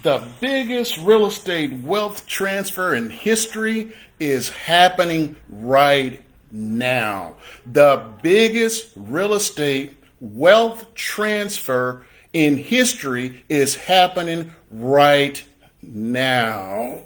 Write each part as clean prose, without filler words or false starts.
The biggest real estate wealth transfer in history is happening right now. The biggest real estate wealth transfer in history is happening right now.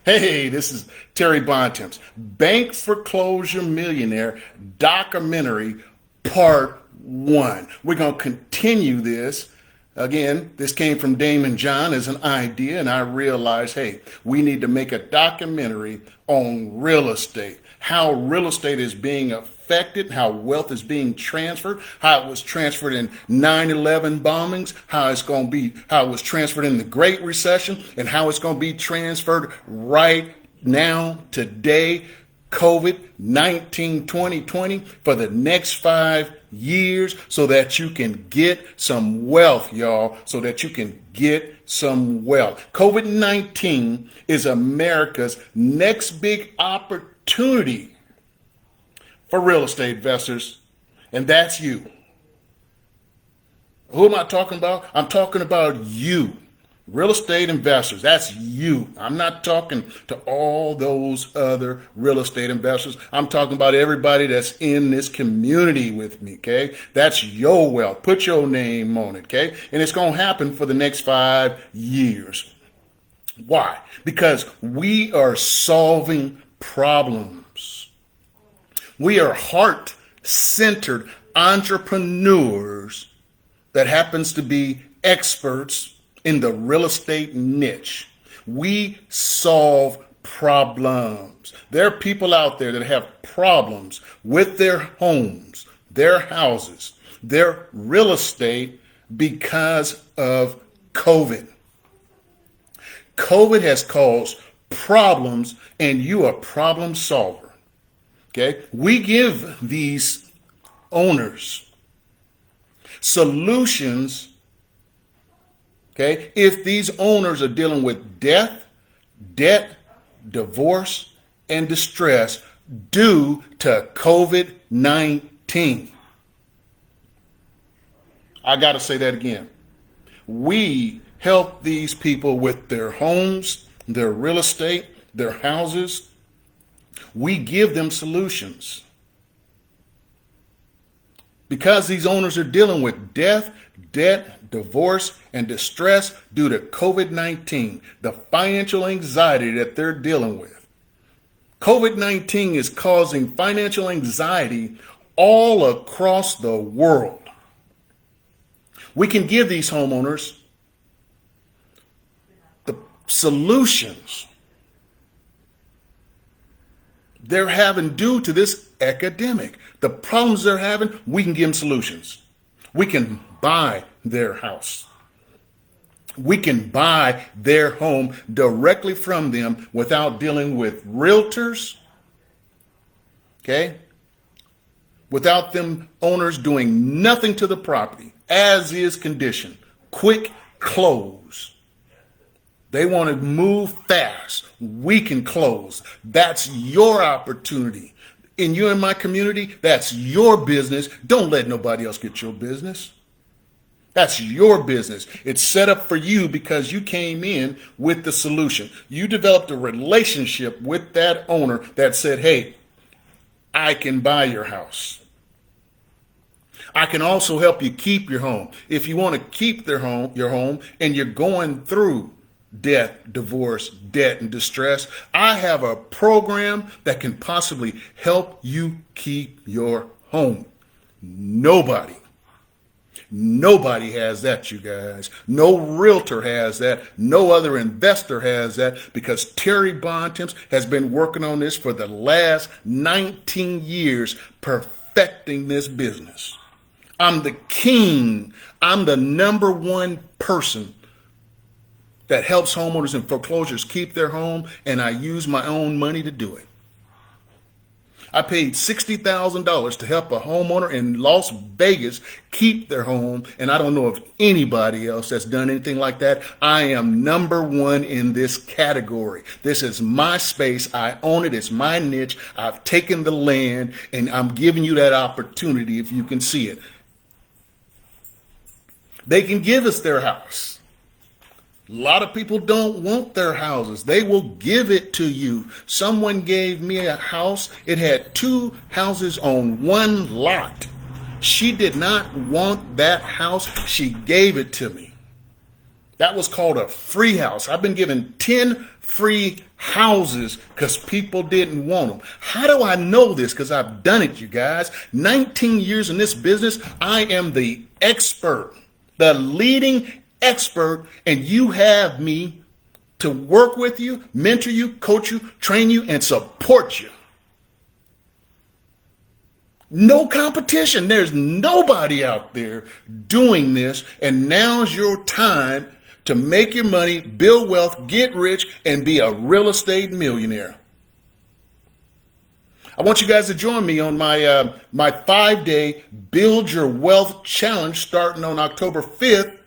Hey, this is Terry Bontemps, Bank Foreclosure Millionaire documentary part 1. We're going to continue this. Again, this came from Damon John as an idea, and I realized, hey, we need to make a documentary on real estate, how real estate is being affected, how wealth is being transferred, how it was transferred in 9/11 bombings, how it was transferred in the Great Recession, and how it's going to be transferred right now, today, COVID-19 2020, for the next 5 years, so that you can get some wealth, y'all, so that you can get some wealth. COVID-19 is America's next big opportunity for real estate investors, and that's you. Who am I talking about? I'm talking about you. Real estate investors, that's you. I'm not talking to all those other real estate investors. I'm talking about everybody that's in this community with me, okay? That's your wealth. Put your name on it, okay? And it's going to happen for the next 5 years. Why? Because we are solving problems. We are heart-centered entrepreneurs that happens to be experts in the real estate niche. We solve problems. There are people out there that have problems with their homes, their houses, their real estate because of COVID. COVID has caused problems, and you are a problem solver. Okay? We give these owners solutions. Okay, if these owners are dealing with death, debt, divorce, and distress due to COVID-19. I got to say that again. We help these people with their homes, their real estate, their houses. We give them solutions. Because these owners are dealing with death, debt, divorce, and distress due to COVID-19, the financial anxiety that they're dealing with. COVID-19 is causing financial anxiety all across the world. We can give these homeowners the solutions they're having due to this epidemic. The problems they're having, we can give them solutions. We can buy their house. We can buy their home directly from them without dealing with realtors, okay? Without them owners doing nothing to the property, as is condition. Quick close. They want to move fast. We can close. That's your opportunity. In you and my community, that's your business. Don't let nobody else get your business. That's your business. It's set up for you because you came in with the solution. You developed a relationship with that owner that said, hey, I can buy your house. I can also help you keep your home. If you want to keep your home, and you're going through death, divorce, debt, and distress, I have a program that can possibly help you keep your home. Nobody has that, you guys. No realtor has that. No other investor has that, because Terry Bontemps has been working on this for the last 19 years, perfecting this business. I'm the king. I'm the number one person that helps homeowners in foreclosures keep their home, and I use my own money to do it. I paid $60,000 to help a homeowner in Las Vegas keep their home, and I don't know of anybody else that's done anything like that. I am number one in this category. This is my space. I own it. It's my niche. I've taken the land, and I'm giving you that opportunity if you can see it. They can give us their house. A lot of people don't want their houses. They will give it to you. Someone gave me a house. It had 2 houses on one lot. She did not want that house. She gave it to me. That was called a free house. I've been given 10 free houses because people didn't want them. How do I know this? Because I've done it, you guys. 19 years in this business. I am the expert, the leading expert, and you have me to work with you, mentor you, coach you, train you, and support you. No competition. There's nobody out there doing this, and now's your time to make your money, build wealth, get rich, and be a real estate millionaire. I want you guys to join me on my 5-day Build Your Wealth Challenge starting on October 5th.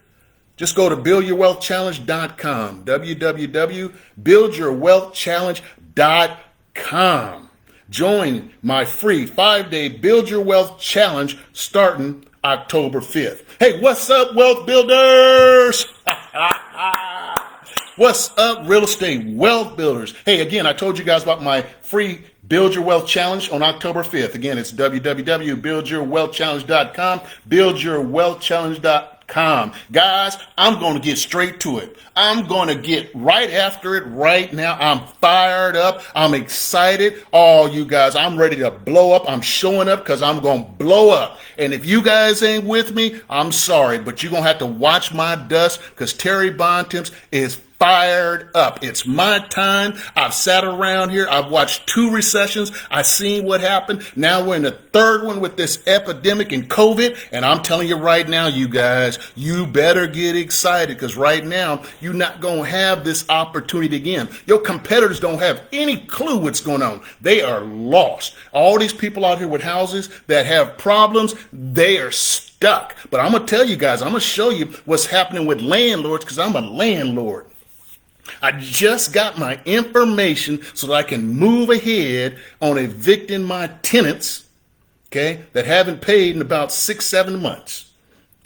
Just go to buildyourwealthchallenge.com, www.buildyourwealthchallenge.com. Join my free 5-day Build Your Wealth Challenge starting October 5th. Hey, what's up, wealth builders? What's up, real estate wealth builders? Hey, again, I told you guys about my free Build Your Wealth Challenge on October 5th. Again, it's www.buildyourwealthchallenge.com, buildyourwealthchallenge.com. Guys, I'm going to get straight to it. I'm going to get right after it right now. I'm fired up. I'm excited. Oh, you guys, I'm ready to blow up. I'm showing up because I'm going to blow up. And if you guys ain't with me, I'm sorry, but you're going to have to watch my dust because Terry Bontemps is fired up. It's my time. I've sat around here. I've watched 2 recessions. I've seen what happened. Now we're in the 3rd one with this epidemic and COVID. And I'm telling you right now, you guys, you better get excited because right now you're not going to have this opportunity again. Your competitors don't have any clue what's going on. They are lost. All these people out here with houses that have problems, they are stuck. But I'm going to tell you guys, I'm going to show you what's happening with landlords because I'm a landlord. I just got my information so that I can move ahead on evicting my tenants, okay, that haven't paid in about 6-7 months.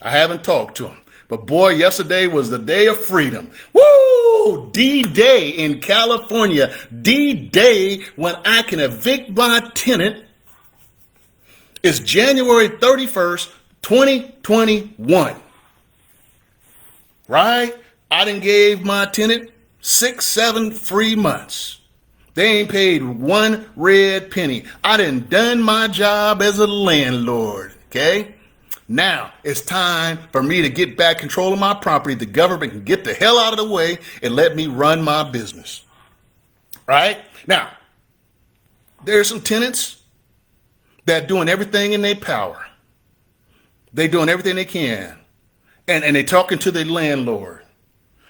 I haven't talked to them. But boy, yesterday was the day of freedom. Woo! D-Day in California. D-Day when I can evict my tenant is January 31st, 2021. Right? I done gave my tenant 6-7 free months. They ain't paid 1 red penny. I done my job as a landlord, okay? Now it's time for me to get back control of my property. The government can get the hell out of the way and let me run my business. Right? Now, there's some tenants that doing everything in their power. They doing everything they can. And they talking to the landlord.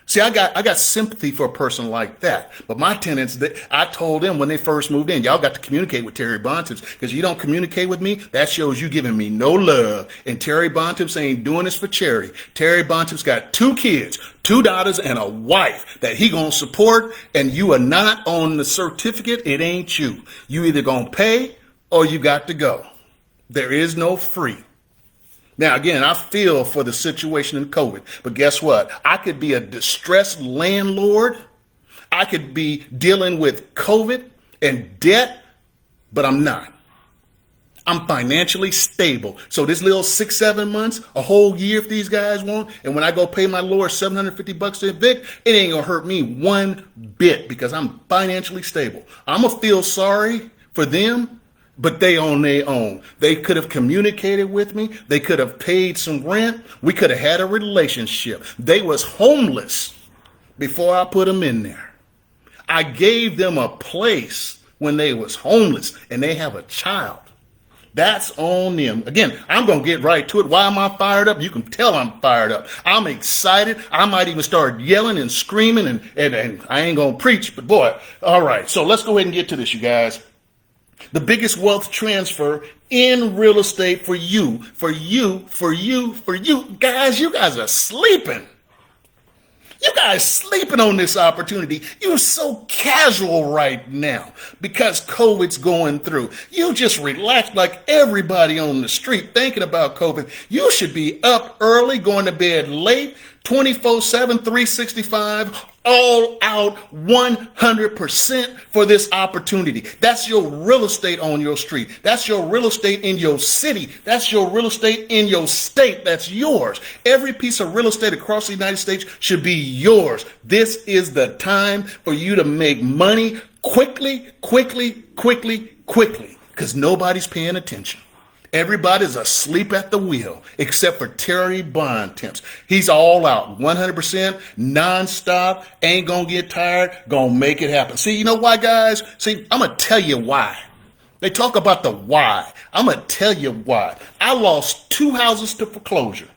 See, I got sympathy for a person like that. But my tenants, I told them when they first moved in, y'all got to communicate with Terry Bontemps because you don't communicate with me, that shows you giving me no love. And Terry Bontemps ain't doing this for charity. Terry Bontemps got 2 kids, 2 daughters, and a wife that he gonna support. And you are not on the certificate. It ain't you. You either gonna pay or you got to go. There is no free. Now, again, I feel for the situation in COVID, but guess what? I could be a distressed landlord. I could be dealing with COVID and debt, but I'm not. I'm financially stable. So this little 6-7 months, a whole year if these guys want, and when I go pay my lawyer $750 to evict, it ain't gonna hurt me one bit because I'm financially stable. I'm gonna feel sorry for them, but they on their own. They could have communicated with me. They could have paid some rent. We could have had a relationship. They was homeless before I put them in there. I gave them a place when they was homeless and they have a child. That's on them. Again, I'm going to get right to it. Why am I fired up? You can tell I'm fired up. I'm excited. I might even start yelling and screaming and I ain't going to preach, but boy, all right. So let's go ahead and get to this, you guys. The biggest wealth transfer in real estate for you. Guys, you guys are sleeping. You guys sleeping on this opportunity. You're so casual right now because COVID's going through. You just relax like everybody on the street thinking about COVID. You should be up early, going to bed late, 24/7, 365, all out 100% for this opportunity. That's your real estate on your street. That's your real estate in your city. That's your real estate in your state. That's yours. Every piece of real estate across the United States should be yours. This is the time for you to make money quickly, because nobody's paying attention. Everybody's asleep at the wheel except for Terry Bontemps. He's all out, 100%, nonstop, ain't gonna get tired, gonna make it happen. See, you know why, guys? See, I'm gonna tell you why. They talk about the why. I'm gonna tell you why. I lost 2 houses to foreclosure.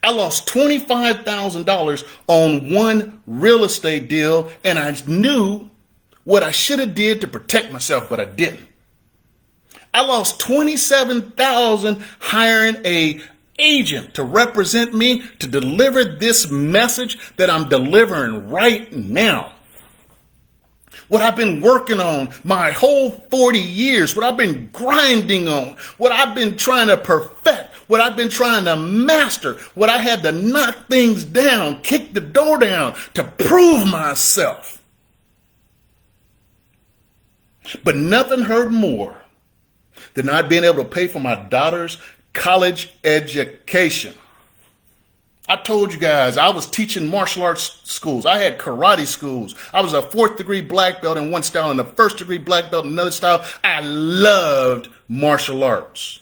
I lost $25,000 on one real estate deal, and I knew what I should have did to protect myself, but I didn't. I lost $27,000 hiring a agent to represent me to deliver this message that I'm delivering right now. What I've been working on my whole 40 years, what I've been grinding on, what I've been trying to perfect, what I've been trying to master, what I had to knock things down, kick the door down to prove myself. But nothing hurt more than not being able to pay for my daughter's college education. I told you guys, I was teaching martial arts schools. I had karate schools. I was a 4th degree black belt in one style and a 1st degree black belt in another style. I loved martial arts.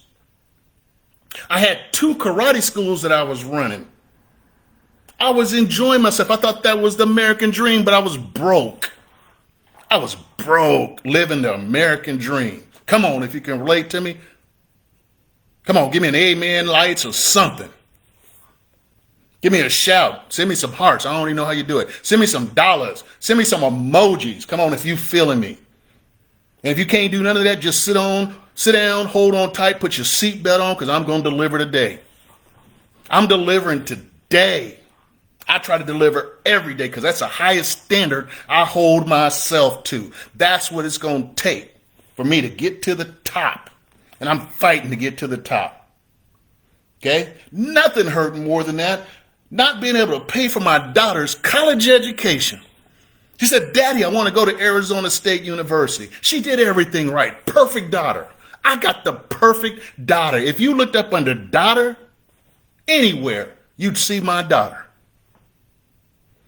I had 2 karate schools that I was running. I was enjoying myself. I thought that was the American dream, but I was broke. I was broke, living the American dream. Come on, if you can relate to me. Come on, give me an amen, lights, or something. Give me a shout. Send me some hearts. I don't even know how you do it. Send me some dollars. Send me some emojis. Come on, if you feeling me. And if you can't do none of that, just sit down, hold on tight, put your seatbelt on, because I'm going to deliver today. I'm delivering today. I try to deliver every day because that's the highest standard I hold myself to. That's what it's going to take for me to get to the top. And I'm fighting to get to the top. Okay? Nothing hurt more than that. Not being able to pay for my daughter's college education. She said, Daddy, I want to go to Arizona State University. She did everything right. Perfect daughter. I got the perfect daughter. If you looked up under daughter anywhere, you'd see my daughter.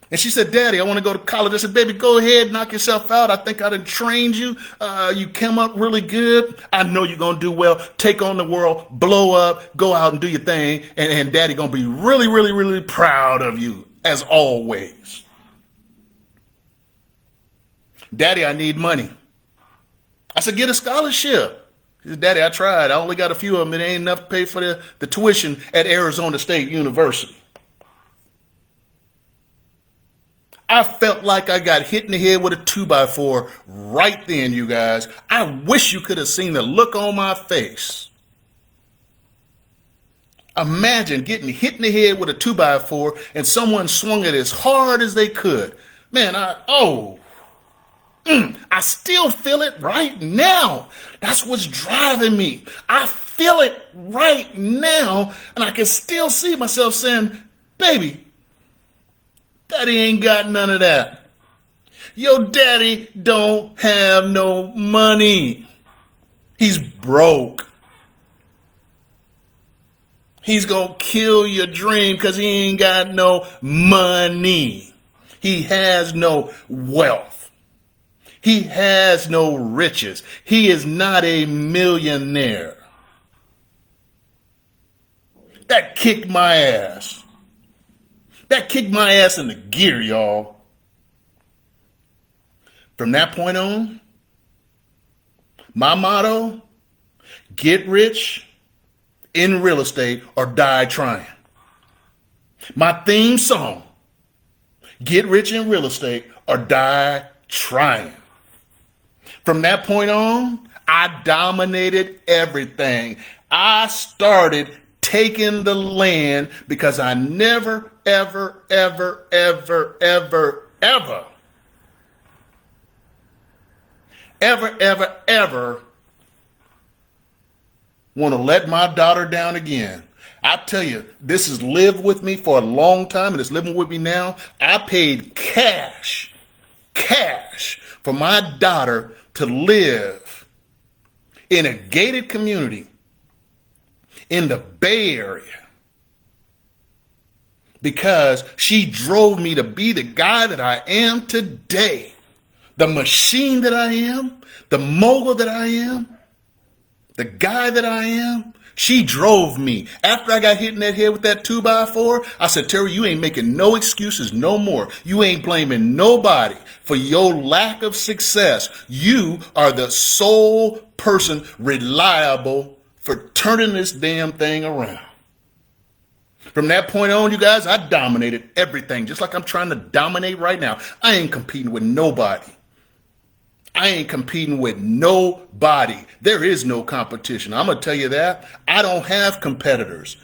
And she said, Daddy, I want to go to college. I said, baby, go ahead, knock yourself out. I think I done trained you. You came up really good. I know you're going to do well. Take on the world, blow up, go out and do your thing. And Daddy going to be really, really, really proud of you, as always. Daddy, I need money. I said, get a scholarship. He said, Daddy, I tried. I only got a few of them. It ain't enough to pay for the tuition at Arizona State University. I felt like I got hit in the head with a 2x4 right then, you guys. I wish you could have seen the look on my face. Imagine getting hit in the head with a 2x4 and someone swung it as hard as they could. Man, I still feel it right now. That's what's driving me. I feel it right now, and I can still see myself saying, baby, Daddy ain't got none of that. Your daddy don't have no money. He's broke. He's gonna kill your dream because he ain't got no money. He has no wealth. He has no riches. He is not a millionaire. That kicked my ass. That kicked my ass into gear, y'all. From that point on, my motto, get rich in real estate or die trying. My theme song, get rich in real estate or die trying. From that point on, I dominated everything. I started taking the land because I never, ever, ever, ever, ever, ever, ever, ever, ever want to let my daughter down again. I tell you, this has lived with me for a long time and it's living with me now. I paid cash for my daughter to live in a gated community in the Bay Area because she drove me to be the guy that I am today, the machine that I am, the mogul that I am, the guy that I am. She drove me. After I got hit in that head with that 2x4, I said, Terry, you ain't making no excuses no more. You ain't blaming nobody for your lack of success. You are the sole person reliable for turning this damn thing around. From that point on, you guys, I dominated everything, just like I'm trying to dominate right now. I ain't competing with nobody. I ain't competing with nobody. There is no competition. I'm going to tell you that. I don't have competitors.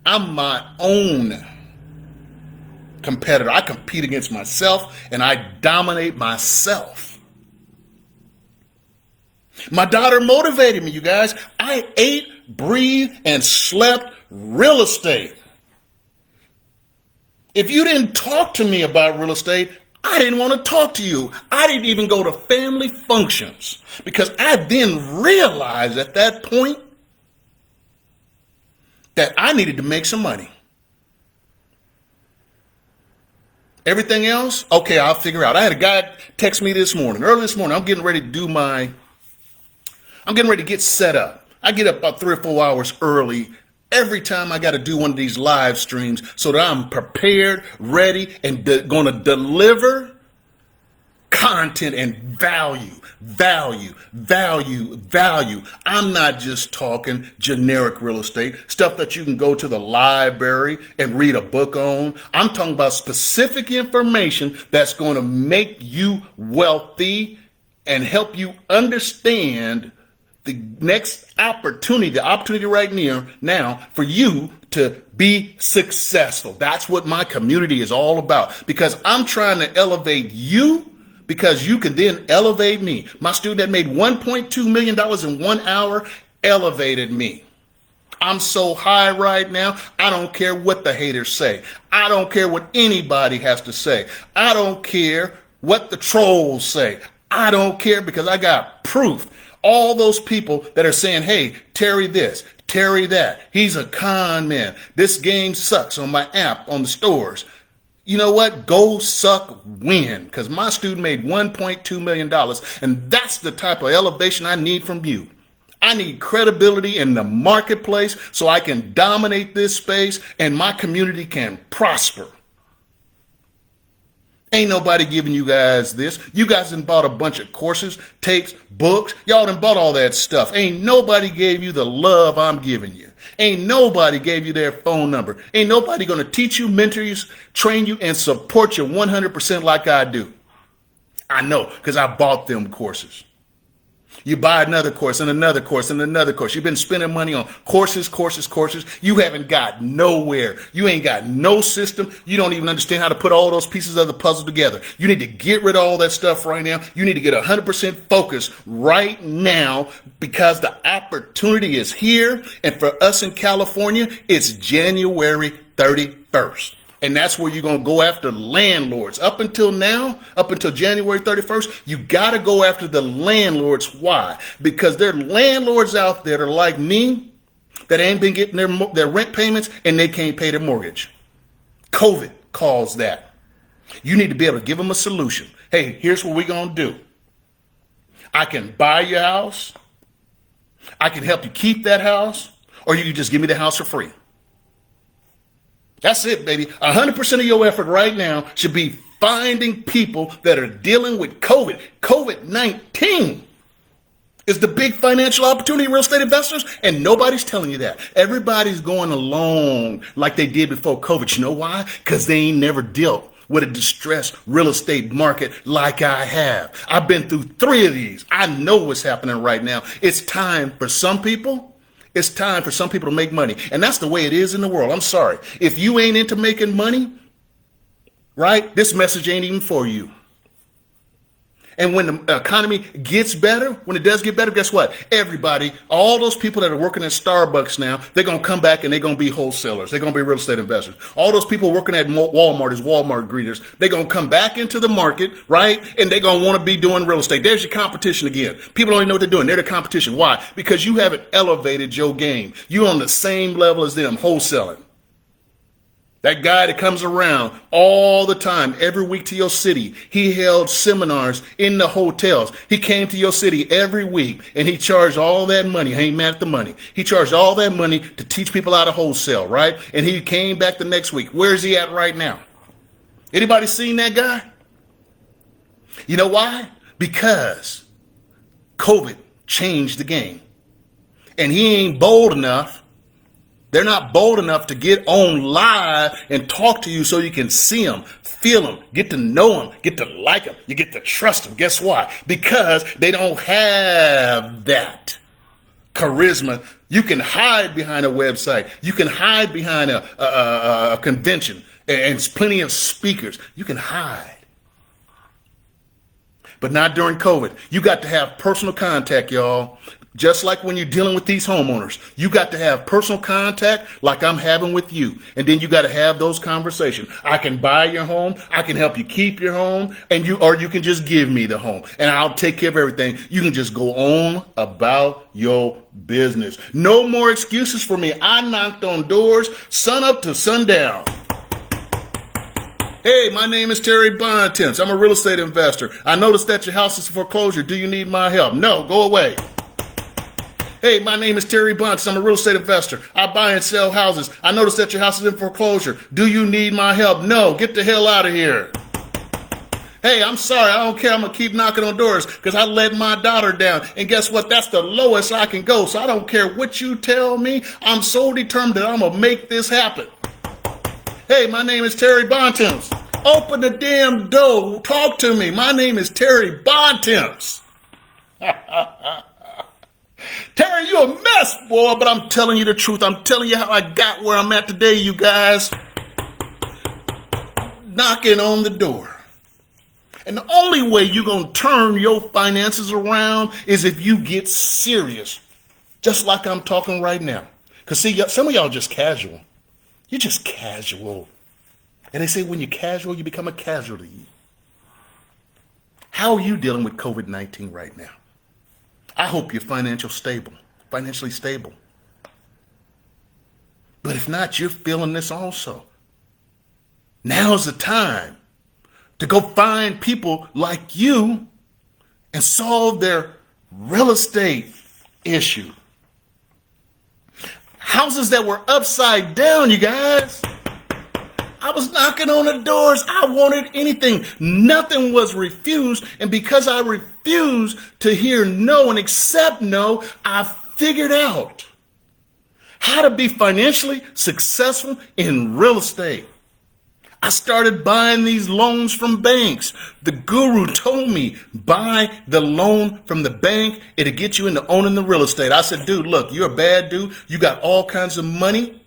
I'm my own competitor. I compete against myself and I dominate myself. My daughter motivated me, you guys. I ate, breathed, and slept real estate. If you didn't talk to me about real estate, I didn't want to talk to you. I didn't even go to family functions because I then realized at that point that I needed to make some money. Everything else, okay, I'll figure out. I had a guy text me early this morning. I'm getting ready to get set up. I get up about 3 or 4 hours early every time I got to do one of these live streams so that I'm prepared, ready, and going to deliver content and value. I'm not just talking generic real estate, stuff that you can go to the library and read a book on. I'm talking about specific information that's going to make you wealthy and help you understand the next opportunity, the opportunity right now for you to be successful. That's what my community is all about because I'm trying to elevate you because you can then elevate me. My student that made $1.2 million in 1 hour elevated me. I'm so high right now. I don't care what the haters say. I don't care what anybody has to say. I don't care what the trolls say. I don't care because I got proof. All those people that are saying, hey, Terry this, Terry that, he's a con man. This game sucks on my app, on the stores. You know what? Go suck, win. Because my student made $1.2 million. And that's the type of elevation I need from you. I need credibility in the marketplace so I can dominate this space and my community can prosper. Ain't nobody giving you guys this. You guys done bought a bunch of courses, tapes, books. Y'all done bought all that stuff. Ain't nobody gave you the love I'm giving you. Ain't nobody gave you their phone number. Ain't nobody going to teach you, mentor you, train you, and support you 100% like I do. I know because I bought them courses. You buy another course and another course and another course. You've been spending money on courses. You haven't got nowhere. You ain't got no system. You don't even understand how to put all those pieces of the puzzle together. You need to get rid of all that stuff right now. You need to get 100% focused right now because the opportunity is here. And for us in California, it's January 31st. And that's where you're going to go after landlords. Up until now, up until January 31st, you got to go after the landlords. Why? Because there are landlords out there that are like me that ain't been getting their rent payments and they can't pay their mortgage. COVID caused that. You need to be able to give them a solution. Hey, here's what we're going to do. I can buy your house. I can help you keep that house. Or you can just give me the house for free. That's it, baby. 100% of your effort right now should be finding people that are dealing with COVID. COVID-19 is the big financial opportunity, real estate investors, and nobody's telling you that. Everybody's going along like they did before COVID. You know why? Because they ain't never dealt with a distressed real estate market like I have. I've been through 3 of these. I know what's happening right now. It's time for some people. It's time for some people to make money. And that's the way it is in the world. I'm sorry. If you ain't into making money, right, this message ain't even for you. And when the economy gets better, when it does get better, guess what? Everybody, all those people that are working at Starbucks now, they're going to come back and they're going to be wholesalers. They're going to be real estate investors. All those people working at Walmart as Walmart greeters, they're going to come back into the market, right? And they're going to want to be doing real estate. There's your competition again. People don't even know what they're doing. They're the competition. Why? Because you haven't elevated your game. You're on the same level as them, wholesaling. That guy that comes around all the time, every week to your city, he held seminars in the hotels. He came to your city every week and he charged all that money. I ain't mad at the money. He charged all that money to teach people how to wholesale, right? And he came back the next week. Where's he at right now? Anybody seen that guy? You know why? Because COVID changed the game. And he ain't bold enough. They're not bold enough to get on live and talk to you so you can see them, feel them, get to know them, get to like them, you get to trust them. Guess why? Because they don't have that charisma. You can hide behind a website. You can hide behind a convention and plenty of speakers. You can hide. But not during COVID. You got to have personal contact, y'all. Just like when you're dealing with these homeowners, you got to have personal contact like I'm having with you. And then you got to have those conversations. I can buy your home. I can help you keep your home. Or you can just give me the home and I'll take care of everything. You can just go on about your business. No more excuses for me. I knocked on doors, sun up to sundown. Hey, my name is Terry Bontemps. I'm a real estate investor. I noticed that your house is in foreclosure. Do you need my help? No, go away. Hey, my name is Terry Bunce. I'm a real estate investor. I buy and sell houses. I noticed that your house is in foreclosure. Do you need my help? No, get the hell out of here. Hey, I'm sorry. I don't care. I'm going to keep knocking on doors because I let my daughter down. And guess what? That's the lowest I can go. So I don't care what you tell me. I'm so determined that I'm going to make this happen. Hey, my name is Terry Bontemps. Open the damn door. Talk to me. My name is Terry Bontemps. Terry, you a mess, boy, but I'm telling you the truth. I'm telling you how I got where I'm at today, you guys. Knocking on the door. And the only way you're going to turn your finances around is if you get serious, just like I'm talking right now. Because, see, some of y'all just casual. You're just casual. And they say when you're casual, you become a casualty. How are you dealing with COVID-19 right now? I hope you're financially stable. But if not, you're feeling this also. Now's the time to go find people like you and solve their real estate issue. Houses that were upside down, you guys. I was knocking on the doors. I wanted anything. Nothing was refused. And because I refused to hear no and accept no, I figured out how to be financially successful in real estate. I started buying these loans from banks. The guru told me, buy the loan from the bank. It'll get you into owning the real estate. I said, dude, look, you're a bad dude. You got all kinds of money.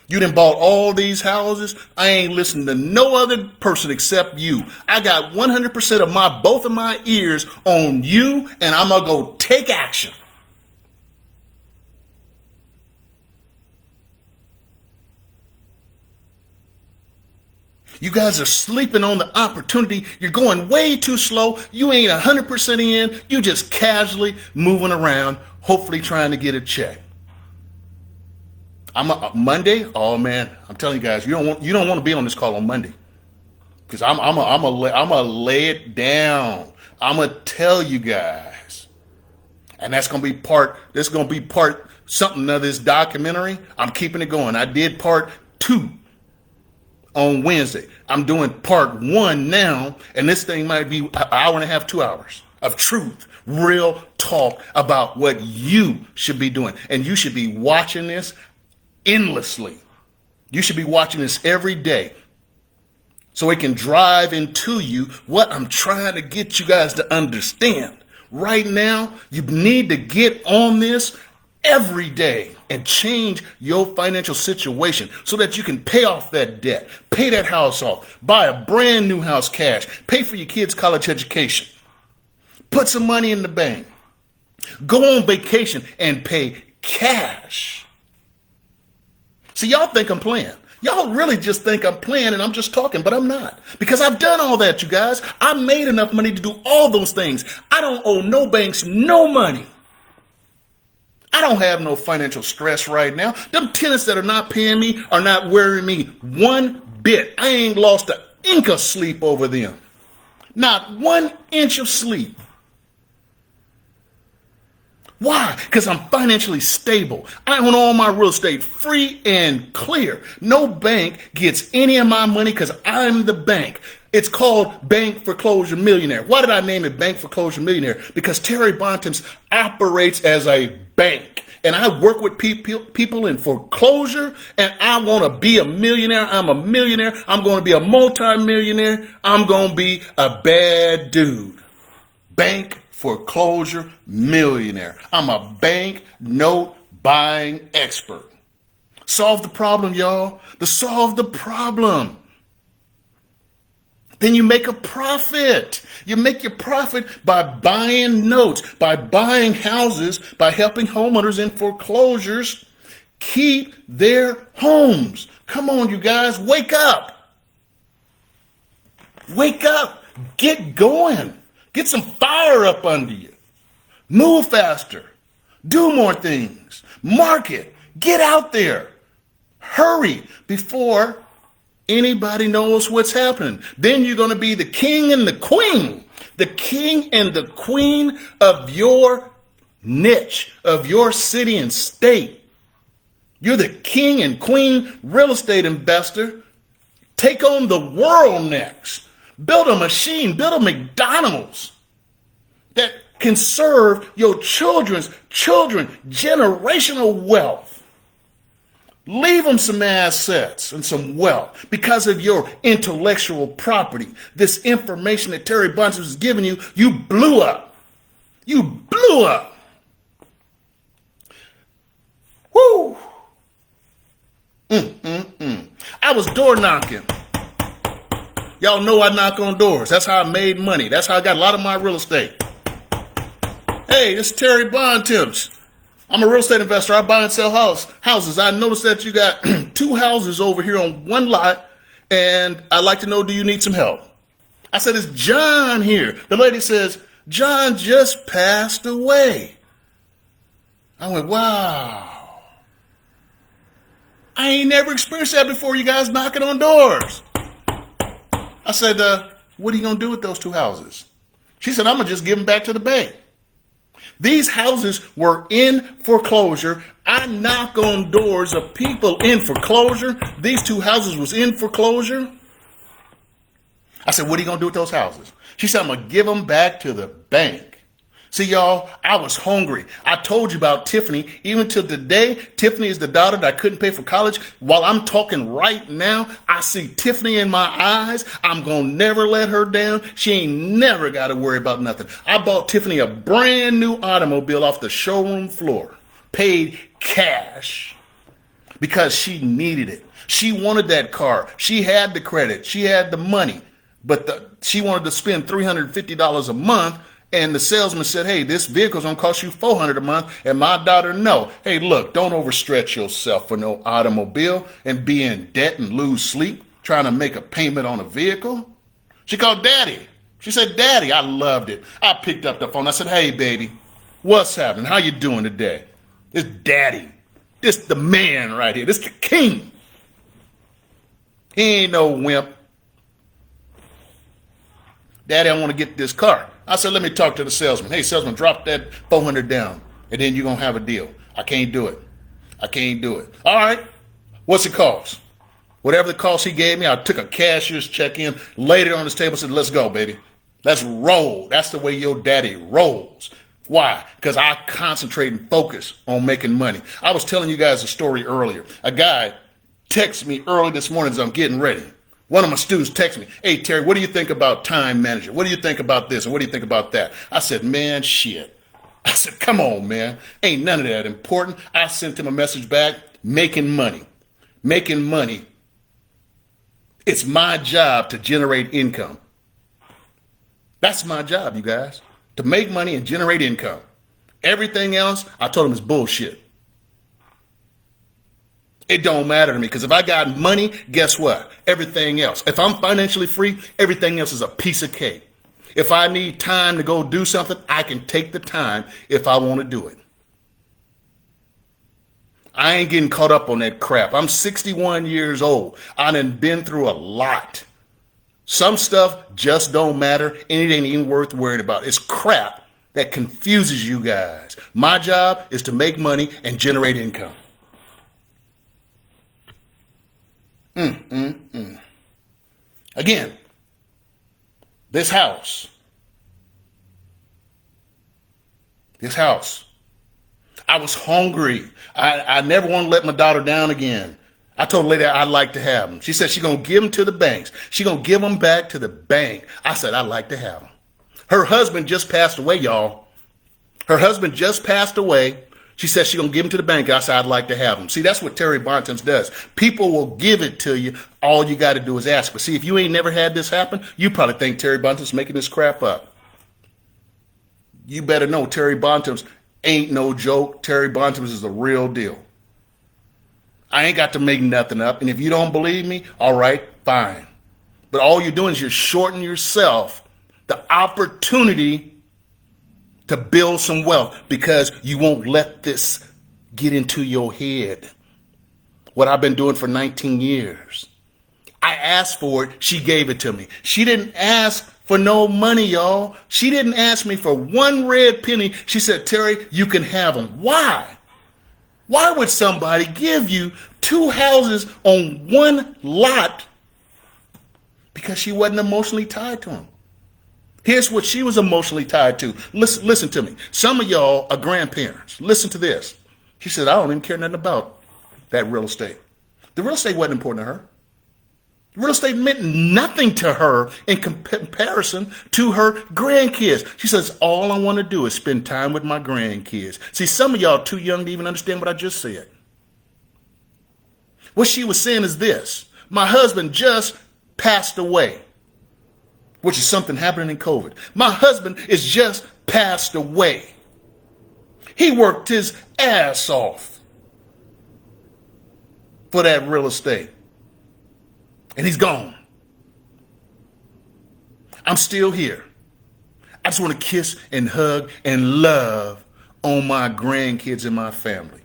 You done bought all these houses. I ain't listening to no other person except you. I got 100% of both of my ears on you, and I'm going to go take action. You guys are sleeping on the opportunity. You're going way too slow. You ain't 100% in. You just casually moving around, hopefully trying to get a check. Monday. Oh man, I'm telling you guys, you don't want to be on this call on Monday, because I'm gonna lay it down. I'm gonna tell you guys, and that's gonna be part. This is gonna be part something of this documentary. I'm keeping it going. I did part 2 on Wednesday. I'm doing part 1 now, and this thing might be an hour and a half, 2 hours of truth, real talk about what you should be doing, and you should be watching this endlessly. You should be watching this every day so it can drive into you what I'm trying to get you guys to understand. Right now, you need to get on this every day and change your financial situation so that you can pay off that debt, pay that house off, buy a brand new house cash, pay for your kids' college education. Put some money in the bank. Go on vacation and pay cash. See, y'all think I'm playing. Y'all really just think I'm playing and I'm just talking, but I'm not. Because I've done all that, you guys. I made enough money to do all those things. I don't owe no banks no money. I don't have no financial stress right now. Them tenants that are not paying me are not worrying me one bit. I ain't lost an ink of sleep over them. Not 1 inch of sleep. Why? Because I'm financially stable. I own all my real estate free and clear. No bank gets any of my money because I'm the bank. It's called Bank Foreclosure Millionaire. Why did I name it Bank Foreclosure Millionaire? Because Terry Bontemps operates as a bank. And I work with people in foreclosure, and I want to be a millionaire. I'm a millionaire. I'm going to be a multimillionaire. I'm going to be a bad dude. Bank Foreclosure Millionaire. I'm a bank note buying expert. Solve the problem, y'all. Solve the problem. Then you make a profit. You make your profit by buying notes, by buying houses, by helping homeowners in foreclosures keep their homes. Come on, you guys, wake up. Wake up. Get going. Get some fire up under you. Move faster. Do more things. Market. Get out there. Hurry before anybody knows what's happening. Then you're going to be the king and the queen. The king and the queen of your niche, of your city and state. You're the king and queen real estate investor. Take on the world next. Build a machine, build a McDonald's that can serve your children's children generational wealth. Leave them some assets and some wealth because of your intellectual property. This information that Terry Bontemps is giving you, you blew up. You blew up. Woo! I was door knocking. Y'all know I knock on doors. That's how I made money. That's how I got a lot of my real estate. Hey, this is Terry Bontemps. I'm a real estate investor. I buy and sell houses. I noticed that you got 2 houses over here on one lot, and I'd like to know, do you need some help? I said, it's John here. The lady says, John just passed away. I went, wow. I ain't never experienced that before, you guys knocking on doors. I said, what are you going to do with those 2 houses? She said, I'm going to just give them back to the bank. These houses were in foreclosure. I knock on doors of people in foreclosure. These 2 houses was in foreclosure. I said, what are you going to do with those houses? She said, I'm going to give them back to the bank. See, y'all, I was hungry. I told you about Tiffany. Even till today, Tiffany is the daughter that I couldn't pay for college. While I'm talking right now, I see Tiffany in my eyes. I'm going to never let her down. She ain't never got to worry about nothing. I bought Tiffany a brand new automobile off the showroom floor. Paid cash because she needed it. She wanted that car. She had the credit. She had the money. But she wanted to spend $350 a month. And the salesman said, hey, this vehicle's going to cost you $400 a month. And my daughter, no. Hey, look, don't overstretch yourself for no automobile and be in debt and lose sleep trying to make a payment on a vehicle. She called Daddy. She said, Daddy. I loved it. I picked up the phone. I said, hey, baby, what's happening? How you doing today? It's Daddy. This the man right here. This the king. He ain't no wimp. Daddy, I want to get this car. I said, let me talk to the salesman. Hey, salesman, drop that $400 down, and then you're going to have a deal. I can't do it. I can't do it. All right. What's it cost? Whatever the cost he gave me, I took a cashier's check in, laid it on his table, and said, let's go, baby. Let's roll. That's the way your daddy rolls. Why? Because I concentrate and focus on making money. I was telling you guys a story earlier. A guy texted me early this morning as I'm getting ready. One of my students texted me, hey, Terry, what do you think about time management? What do you think about this? And what do you think about that? I said, man, shit. I said, come on, man. Ain't none of that important. I sent him a message back, making money. Making money. It's my job to generate income. That's my job, you guys. to make money and generate income. Everything else, I told him, is bullshit. It don't matter to me, because if I got money, guess what? Everything else. If I'm financially free, everything else is a piece of cake. If I need time to go do something, I can take the time if I want to do it. I ain't getting caught up on that crap. I'm 61 years old. I done been through a lot. Some stuff just don't matter, and it ain't even worth worrying about. It's crap that confuses you guys. My job is to make money and generate income. Again, this house. I was hungry. I never want to let my daughter down again. I told the lady I'd like to have them. She said she's going to give them to the banks. She's going to give them back to the bank. I said, I'd like to have them. Her husband just passed away, y'all. Her husband just passed away. She said she's going to give them to the bank. I said, I'd like to have them. See, that's what Terry Bontemps does. People will give it to you. All you got to do is ask. But see, if you ain't never had this happen, you probably think Terry Bontemps making this crap up. You better know Terry Bontemps ain't no joke. Terry Bontemps is the real deal. I ain't got to make nothing up. And if you don't believe me, all right, fine. But all you're doing is you're shorting yourself the opportunity to build some wealth, because you won't let this get into your head. What I've been doing for 19 years. I asked for it. She gave it to me. She didn't ask for no money, y'all. She didn't ask me for one red penny. She said, Terry, you can have them. Why? Why would somebody give you 2 houses on one lot? Because she wasn't emotionally tied to them. Here's what she was emotionally tied to. Listen to me. Some of y'all are grandparents. Listen to this. She said, I don't even care nothing about that real estate. The real estate wasn't important to her. Real estate meant nothing to her in comparison to her grandkids. She says, all I want to do is spend time with my grandkids. See, some of y'all are too young to even understand what I just said. What she was saying is this. My husband just passed away, which is something happening in COVID. My husband is just passed away. He worked his ass off for that real estate. And he's gone. I'm still here. I just want to kiss and hug and love on my grandkids and my family.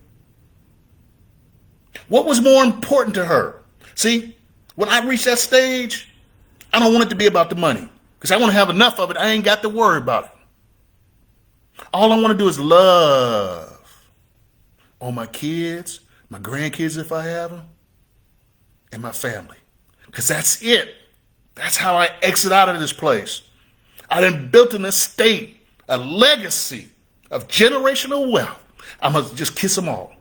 What was more important to her? See, when I reach that stage, I don't want it to be about the money, because I want to have enough of it. I ain't got to worry about it. All I want to do is love on my kids, my grandkids if I have them, and my family. Because that's it. That's how I exit out of this place. I done built an estate, a legacy of generational wealth. I'm going to just kiss them all.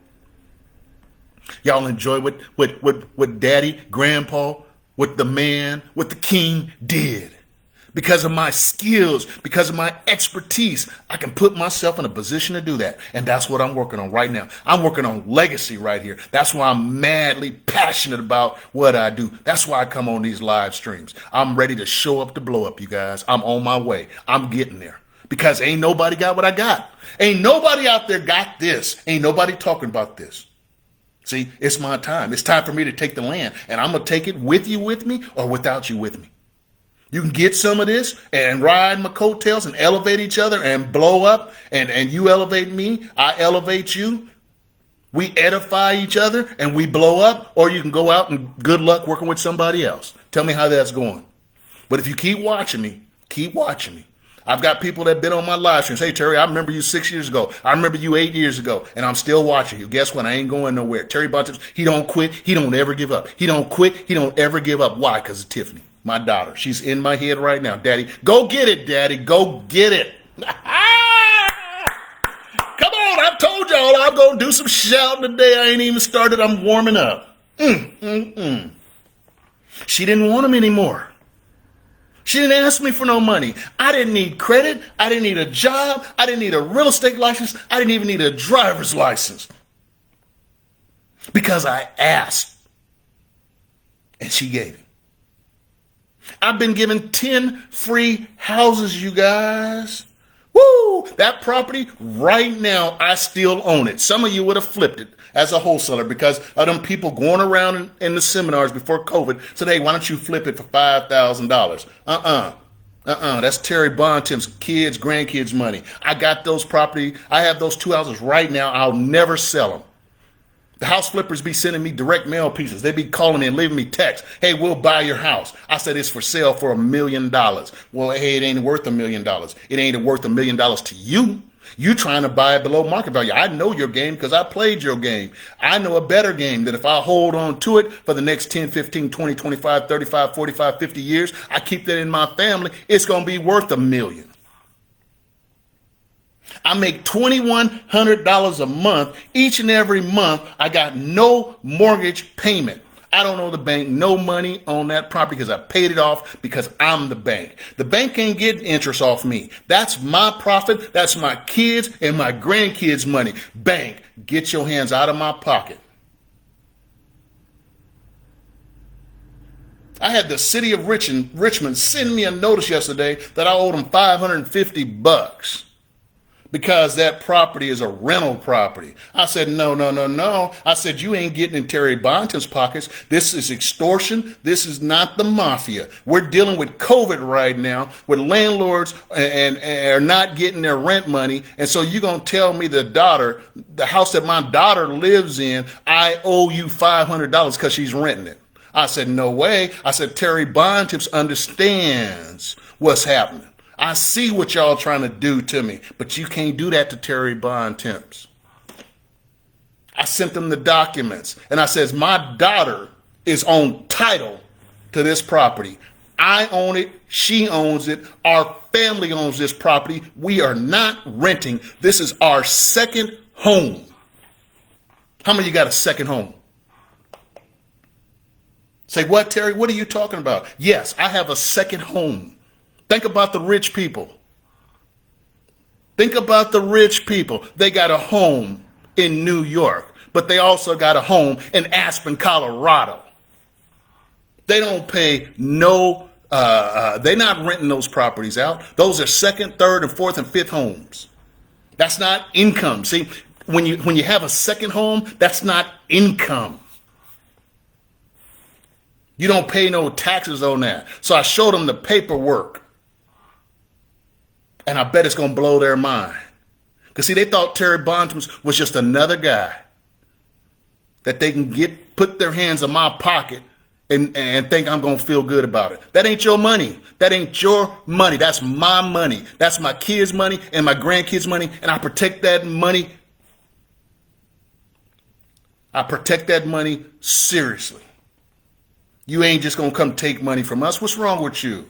Y'all enjoy what daddy, grandpa, what the man, what the king did. Because of my skills, because of my expertise, I can put myself in a position to do that. And that's what I'm working on right now. I'm working on legacy right here. That's why I'm madly passionate about what I do. That's why I come on these live streams. I'm ready to show up to blow up, you guys. I'm on my way. I'm getting there. Because ain't nobody got what I got. Ain't nobody out there got this. Ain't nobody talking about this. See, it's my time. It's time for me to take the land. And I'm going to take it with you with me or without you with me. You can get some of this and ride my coattails and elevate each other and blow up. And you elevate me. I elevate you. We edify each other and we blow up. Or you can go out and good luck working with somebody else. Tell me how that's going. But if you keep watching me, keep watching me. I've got people that have been on my live streams. Hey, Terry, I remember you 6 years ago. I remember you 8 years ago. And I'm still watching you. Guess what? I ain't going nowhere. Terry Bontemps, he don't quit. He don't ever give up. He don't quit. He don't ever give up. Why? Because of Tiffany, my daughter. She's in my head right now. Daddy, go get it, Daddy. Go get it. Come on. I've told y'all I'm going to do some shouting today. I ain't even started. I'm warming up. She didn't want him anymore. She didn't ask me for no money. I didn't need credit. I didn't need a job. I didn't need a real estate license. I didn't even need a driver's license. Because I asked. And she gave it. I've been given 10 free houses, you guys. Woo! That property right now, I still own it. Some of you would have flipped it as a wholesaler because of them people going around in the seminars before COVID said, hey, why don't you flip it for $5,000? That's Terry Bontemps' kids, grandkids' money. I got those property. I have those 2 houses right now. I'll never sell them. The house flippers be sending me direct mail pieces. They be calling me and leaving me texts. Hey, we'll buy your house. I said it's for sale for $1 million. Well, hey, it ain't worth $1 million. It ain't worth $1 million to you. You trying to buy it below market value. I know your game because I played your game. I know a better game that if I hold on to it for the next 10, 15, 20, 25, 35, 45, 50 years, I keep that in my family, it's going to be worth $1 million. I make $2,100 a month. Each and every month, I got no mortgage payment. I don't owe the bank no money on that property because I paid it off because I'm the bank. The bank can't get interest off me. That's my profit. That's my kids and my grandkids' money. Bank, get your hands out of my pocket. I had the city of Richmond send me a notice yesterday that I owed them $550 because that property is a rental property. I said, no. I said, you ain't getting in Terry Bontemps' pockets. This is extortion. This is not the mafia. We're dealing with COVID right now, where landlords and are not getting their rent money. And so you're going to tell me the house that my daughter lives in, I owe you $500 because she's renting it. I said, no way. I said, Terry Bontemps understands what's happening. I see what y'all trying to do to me, but you can't do that to Terry Bontemps. I sent them the documents, and I says, my daughter is on title to this property. I own it. She owns it. Our family owns this property. We are not renting. This is our second home. How many of you got a second home? Say, what, Terry? What are you talking about? Yes, I have a second home. Think about the rich people. Think about the rich people. They got a home in New York, but they also got a home in Aspen, Colorado. They don't pay no, they're not renting those properties out. Those are second, third, and fourth, and fifth homes. That's not income. See, when you have a second home, that's not income. You don't pay no taxes on that. So I showed them the paperwork. And I bet it's going to blow their mind. Because, see, they thought Terry Bontemps was just another guy that they can put their hands in my pocket and think I'm going to feel good about it. That ain't your money. That ain't your money. That's my money. That's my kids' money and my grandkids' money. And I protect that money. I protect that money seriously. You ain't just going to come take money from us. What's wrong with you?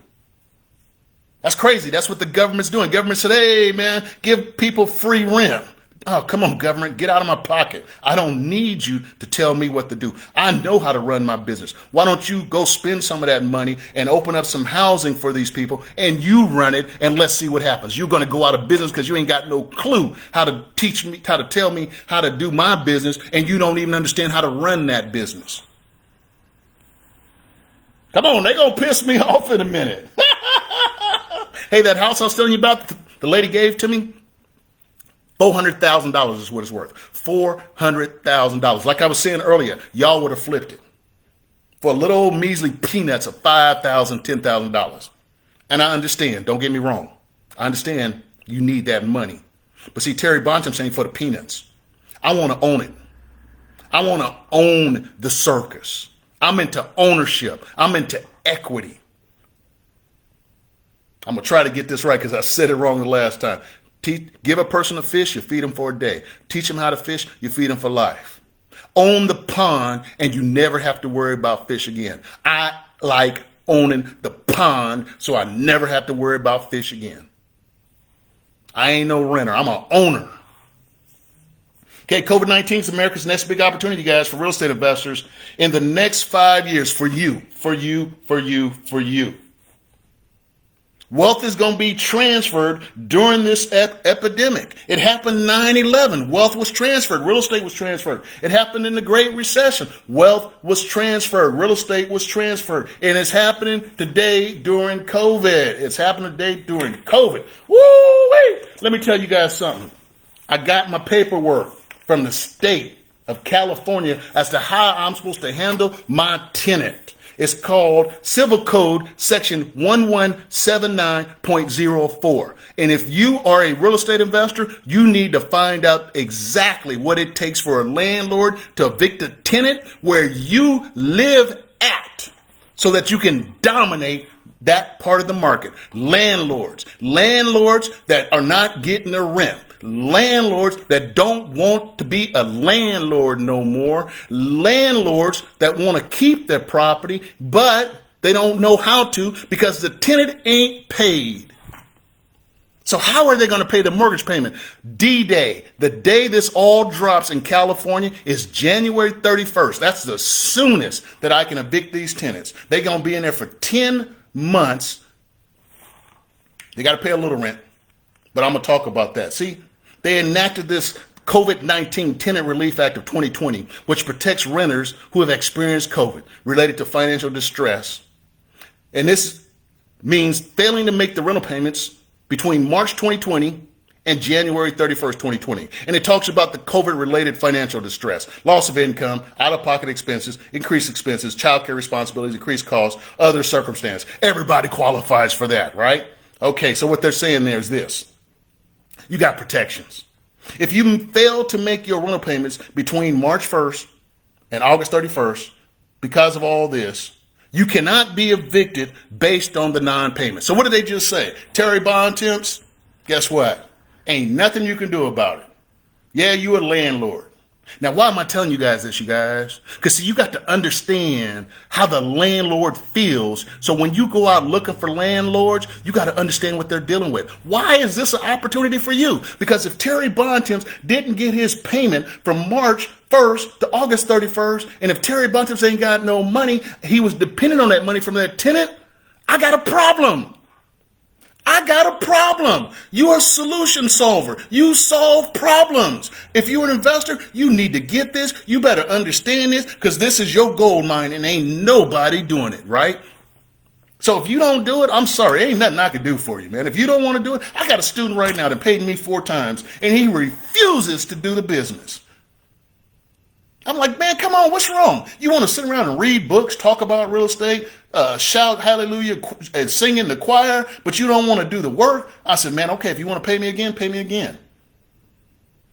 That's crazy. That's what the government's doing. Government said, hey, man, give people free rent. Oh, come on, government, get out of my pocket. I don't need you to tell me what to do. I know how to run my business. Why don't you go spend some of that money and open up some housing for these people and you run it and let's see what happens. You're going to go out of business because you ain't got no clue how to teach me, how to tell me how to do my business, and you don't even understand how to run that business. Come on, they're going to piss me off in a minute. Hey, that house I was telling you about, the lady gave to me, $400,000 is what it's worth. $400,000. Like I was saying earlier, y'all would have flipped it for a little old measly peanuts of $5,000, $10,000. And I understand, don't get me wrong. I understand you need that money. But see, Terry Bontemps ain't for the peanuts. I want to own it. I want to own the circus. I'm into ownership. I'm into equity. I'm going to try to get this right because I said it wrong the last time. Give a person a fish, you feed them for a day. Teach them how to fish, you feed them for life. Own the pond and you never have to worry about fish again. I like owning the pond so I never have to worry about fish again. I ain't no renter. I'm an owner. Okay, COVID-19 is America's next big opportunity, guys, for real estate investors in the next 5 years for you. Wealth is going to be transferred during this epidemic. It happened 9/11. Wealth was transferred. Real estate was transferred. It happened in the Great Recession. Wealth was transferred. Real estate was transferred. And it's happening today during COVID. It's happening today during COVID. Woo-wee! Let me tell you guys something. I got my paperwork from the state of California as to how I'm supposed to handle my tenant. It's called Civil Code Section 1179.04. And if you are a real estate investor, you need to find out exactly what it takes for a landlord to evict a tenant where you live at so that you can dominate that part of the market. Landlords that are not getting their rent. Landlords that don't want to be a landlord no more. Landlords that want to keep their property, but they don't know how to because the tenant ain't paid. So how are they going to pay the mortgage payment? D-Day, the day this all drops in California, is January 31st. That's the soonest that I can evict these tenants. They're going to be in there for 10 months. They got to pay a little rent, but I'm going to talk about that. See, they enacted this COVID-19 Tenant Relief Act of 2020, which protects renters who have experienced COVID related to financial distress. And this means failing to make the rental payments between March 2020 and January 31st, 2020. And it talks about the COVID-related financial distress, loss of income, out-of-pocket expenses, increased expenses, childcare responsibilities, increased costs, other circumstances. Everybody qualifies for that, right? Okay, so what they're saying there is this. You got protections. If you fail to make your rental payments between March 1st and August 31st because of all this, you cannot be evicted based on the non-payment. So what did they just say? Terry Bontemps, guess what? Ain't nothing you can do about it. Yeah, you a landlord. Now, why am I telling you guys this, you guys? Because, see, you got to understand how the landlord feels. So when you go out looking for landlords, you got to understand what they're dealing with. Why is this an opportunity for you? Because if Terry Bontemps didn't get his payment from March 1st to August 31st, and if Terry Bontemps ain't got no money, he was dependent on that money from that tenant, I got a problem. I got a problem. You're a solution solver. You solve problems. If you're an investor, you need to get this. You better understand this because this is your gold mine and ain't nobody doing it, right? So if you don't do it, I'm sorry. Ain't nothing I can do for you, man. If you don't want to do it, I got a student right now that paid me 4 times and he refuses to do the business. I'm like, man, come on, what's wrong? You want to sit around and read books, talk about real estate, shout hallelujah and sing in the choir, but you don't want to do the work? I said, man, okay, if you want to pay me again, pay me again.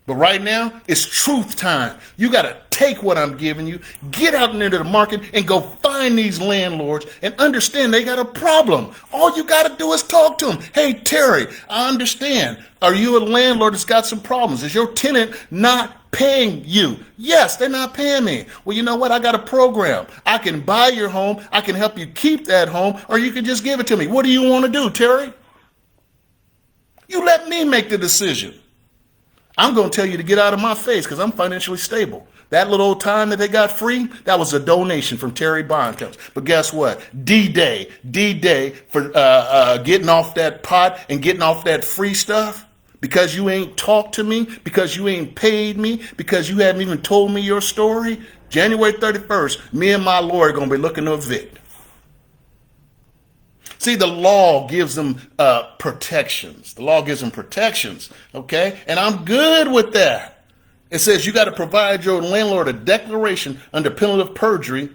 But right now, it's truth time. You got to take what I'm giving you, get out into the market and go find these landlords and understand they got a problem. All you got to do is talk to them. Hey, Terry, I understand. Are you a landlord that's got some problems? Is your tenant not paying you? Yes, they're not paying me. Well, you know what? I got a program. I can buy your home. I can help you keep that home, or you can just give it to me. What do you want to do, Terry? You let me make the decision. I'm going to tell you to get out of my face because I'm financially stable. That little old time that they got free, that was a donation from Terry Bontemps. But guess what? D-Day for getting off that pot and getting off that free stuff. Because you ain't talked to me, because you ain't paid me, because you haven't even told me your story, January 31st, me and my lawyer are going to be looking to evict. See, the law gives them protections. The law gives them protections, okay? And I'm good with that. It says you got to provide your landlord a declaration under penalty of perjury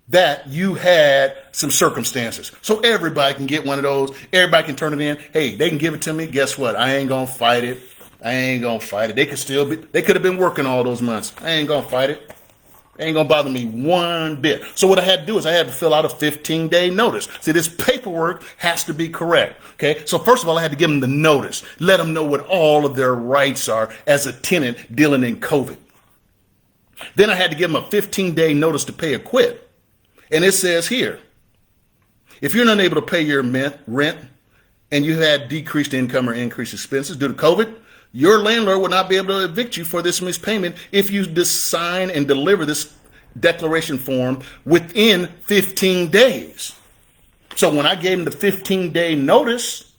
that you had some circumstances. So everybody can get one of those. Everybody can turn it in. Hey, they can give it to me. Guess what? I ain't going to fight it. They could have been working all those months. I ain't going to fight it. It ain't going to bother me one bit. So what I had to do is I had to fill out a 15-day notice. See, this paperwork has to be correct. Okay. So first of all, I had to give them the notice, let them know what all of their rights are as a tenant dealing in COVID. Then I had to give them a 15-day notice to pay or quit. And it says here, if you're not able to pay your rent and you had decreased income or increased expenses due to COVID, your landlord will not be able to evict you for this missed payment if you sign and deliver this declaration form within 15 days. So when I gave him the 15-day notice,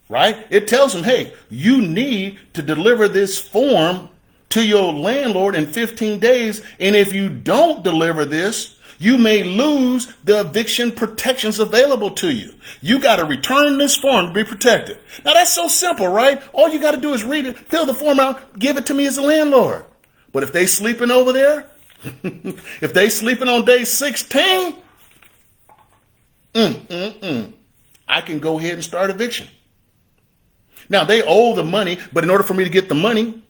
right, it tells him, hey, you need to deliver this form to your landlord in 15 days. And if you don't deliver this, You may lose the eviction protections available to you. You got to return this form to be protected. Now that's so simple, right? All you got to do is read it, fill the form out, give it to me as a landlord. But if they sleeping over there, if they sleeping on day 16, I can go ahead and start eviction. Now they owe the money, but in order for me to get the money,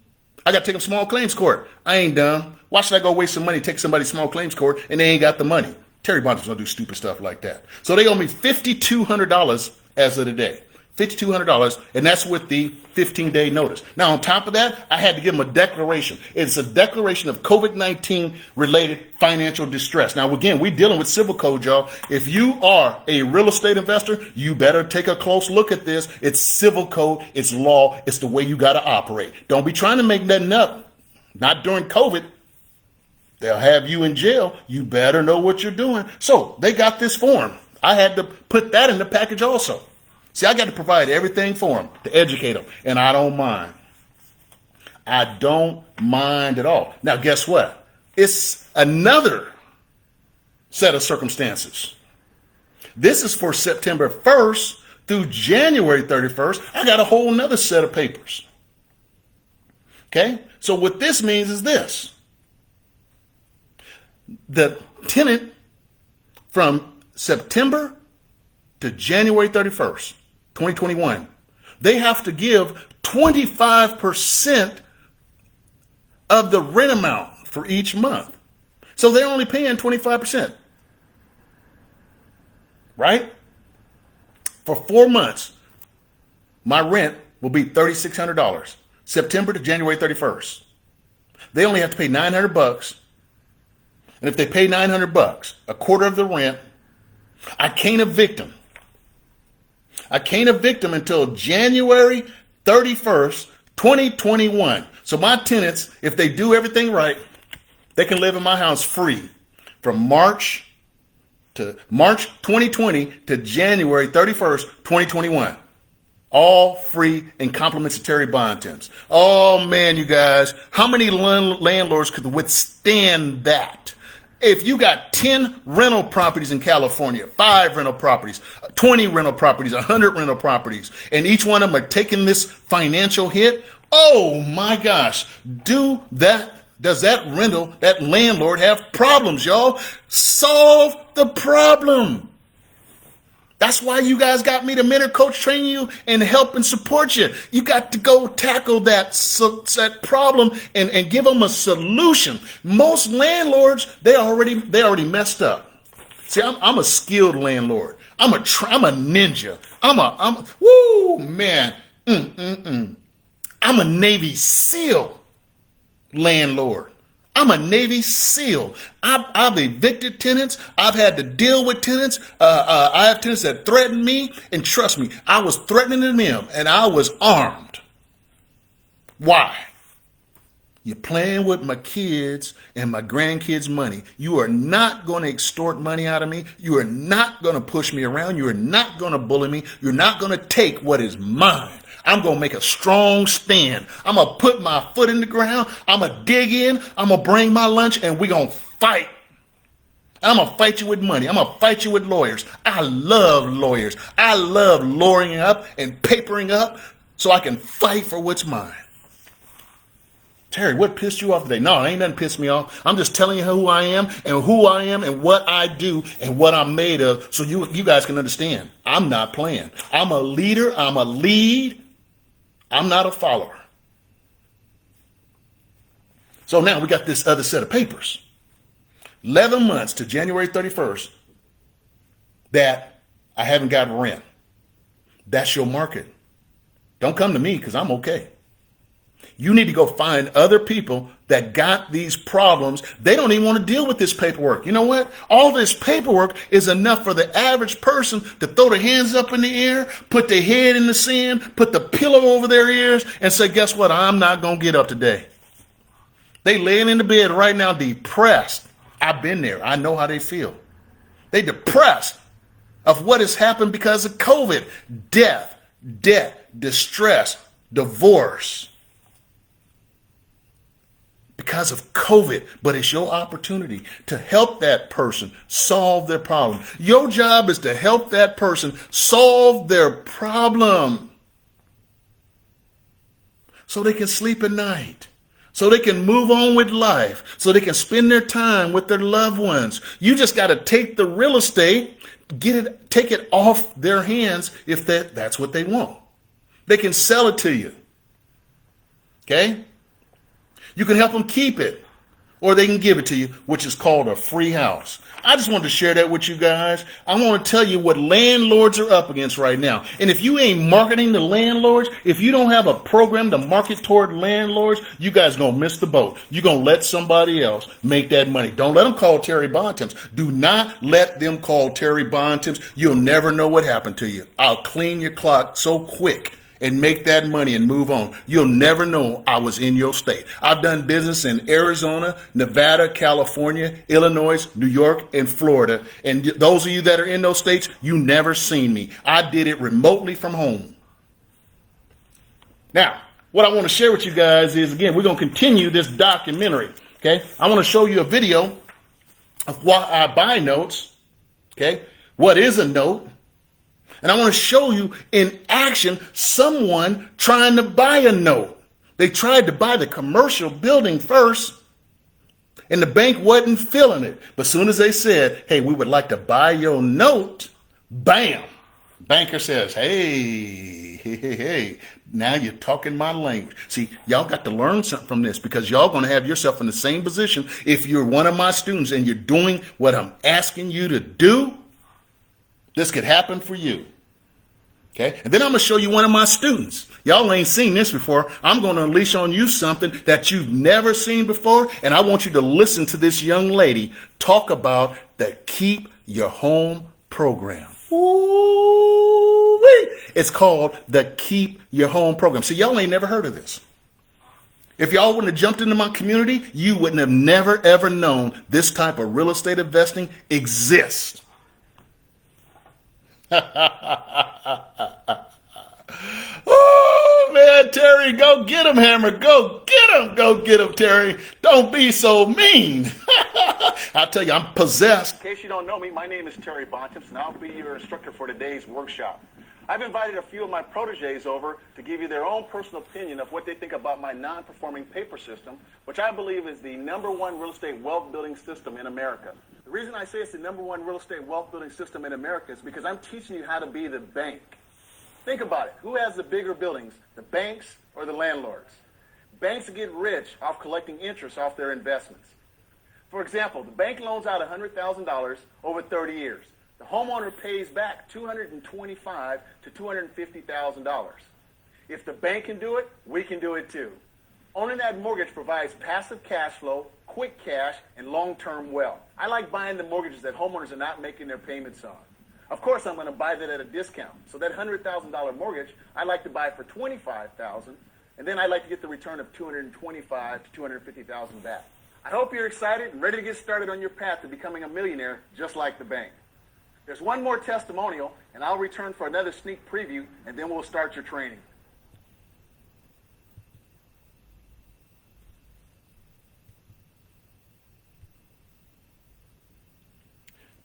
I got to take them small claims court. I ain't dumb. Why should I go waste some money, take somebody small claims court, and they ain't got the money? Terry Bonds don't do stupid stuff like that. So they owe me $5,200 as of today. $5,200, and that's with the 15-day notice. Now, on top of that, I had to give them a declaration. It's a declaration of COVID-19 related financial distress. Now, again, we're dealing with civil code, y'all. If you are a real estate investor, you better take a close look at this. It's civil code. It's law. It's the way you got to operate. Don't be trying to make nothing up. Not during COVID. They'll have you in jail. You better know what you're doing. So they got this form. I had to put that in the package also. See, I got to provide everything for them to educate them, and I don't mind. I don't mind at all. Now, guess what? It's another set of circumstances. This is for September 1st through January 31st. I got a whole nother set of papers. Okay? So what this means is this. The tenant from September to January 31st, 2021, they have to give 25% of the rent amount for each month. So they're only paying 25%. Right? For 4 months, my rent will be $3,600, September to January 31st. They only have to pay $900. And if they pay $900, a quarter of the rent, I can't evict them. I can't evict them until January 31st, 2021. So my tenants, if they do everything right, they can live in my house free from March 2020 to January 31st, 2021. All free and complimentary bond temps. Oh man, you guys, how many landlords could withstand that? If you got 10 rental properties in California, 5 rental properties, 20 rental properties, 100 rental properties, and each one of them are taking this financial hit, oh my gosh, does that landlord have problems, y'all? Solve the problem. That's why you guys got me the mentor coach, training you and help and support you. You got to go tackle that problem and give them a solution. Most landlords, they already messed up. See, I'm a skilled landlord. I'm a ninja. I'm a Navy SEAL landlord. I'm a Navy SEAL. I've evicted tenants. I've had to deal with tenants. I have tenants that threaten me. And trust me, I was threatening them and I was armed. Why? You're playing with my kids and my grandkids' money. You are not going to extort money out of me. You are not going to push me around. You are not going to bully me. You're not going to take what is mine. I'm going to make a strong stand. I'm going to put my foot in the ground. I'm going to dig in. I'm going to bring my lunch and we're going to fight. I'm going to fight you with money. I'm going to fight you with lawyers. I love lawyers. I love lawyering up and papering up so I can fight for what's mine. Terry, what pissed you off today? No, ain't nothing pissed me off. I'm just telling you who I am and what I do and what I'm made of so you guys can understand. I'm not playing. I'm a leader. I'm a lead. I'm not a follower. So now we got this other set of papers. 11 months to January 31st that I haven't got rent. That's your market. Don't come to me because I'm okay. You need to go find other people that got these problems. They don't even want to deal with this paperwork. You know what? All this paperwork is enough for the average person to throw their hands up in the air, put their head in the sand, put the pillow over their ears, and say, guess what? I'm not going to get up today. They laying in the bed right now depressed. I've been there. I know how they feel. They depressed of what has happened because of COVID. Death, debt, distress, divorce. because of COVID, but it's your opportunity to help that person solve their problem. Your job is to help that person solve their problem so they can sleep at night, so they can move on with life, so they can spend their time with their loved ones. You just got to take the real estate, take it off their hands if that's what they want. They can sell it to you. Okay? You can help them keep it, or they can give it to you, which is called a free house. I just wanted to share that with you guys. I want to tell you what landlords are up against right now. And if you ain't marketing to landlords, if you don't have a program to market toward landlords, you guys going to miss the boat. You're going to let somebody else make that money. Don't let them call Terry Bontemps. Do not let them call Terry Bontemps. You'll never know what happened to you. I'll clean your clock so quick and make that money and move on. You'll never know I was in your state. I've done business in Arizona, Nevada, California, Illinois, New York, and Florida. And those of you that are in those states, you never seen me. I did it remotely from home. Now, what I want to share with you guys is, again, we're going to continue this documentary. Okay? I want to show you a video of why I buy notes. Okay? What is a note? And I want to show you in action someone trying to buy a note. They tried to buy the commercial building first, and the bank wasn't feeling it. But as soon as they said, hey, we would like to buy your note, bam, banker says, hey, now you're talking my language. See, y'all got to learn something from this, because y'all going to have yourself in the same position. If you're one of my students and you're doing what I'm asking you to do, this could happen for you. Okay? And then I'm going to show you one of my students. Y'all ain't seen this before. I'm going to unleash on you something that you've never seen before. And I want you to listen to this young lady talk about the Keep Your Home program. Ooh-wee. It's called the Keep Your Home program. See, y'all ain't never heard of this. If y'all wouldn't have jumped into my community, you wouldn't have never, ever known this type of real estate investing exists. Oh man, Terry, go get him, Hammer. Go get him, Terry. Don't be so mean. I tell you, I'm possessed. In case you don't know me, my name is Terry Bontemps, and I'll be your instructor for today's workshop. I've invited a few of my proteges over to give you their own personal opinion of what they think about my non-performing paper system, which I believe is the #1 real estate wealth building system in America. The reason I say it's the #1 real estate wealth building system in America is because I'm teaching you how to be the bank. Think about it. Who has the bigger buildings, the banks or the landlords? Banks get rich off collecting interest off their investments. For example, the bank loans out $100,000 over 30 years. The homeowner pays back $225,000 to $250,000. If the bank can do it, we can do it too. Owning that mortgage provides passive cash flow, quick cash, and long-term wealth. I like buying the mortgages that homeowners are not making their payments on. Of course, I'm going to buy that at a discount. So that $100,000 mortgage, I like to buy for $25,000, and then I like to get the return of $225,000 to $250,000 back. I hope you're excited and ready to get started on your path to becoming a millionaire just like the bank. There's one more testimonial, and I'll return for another sneak preview, and then we'll start your training.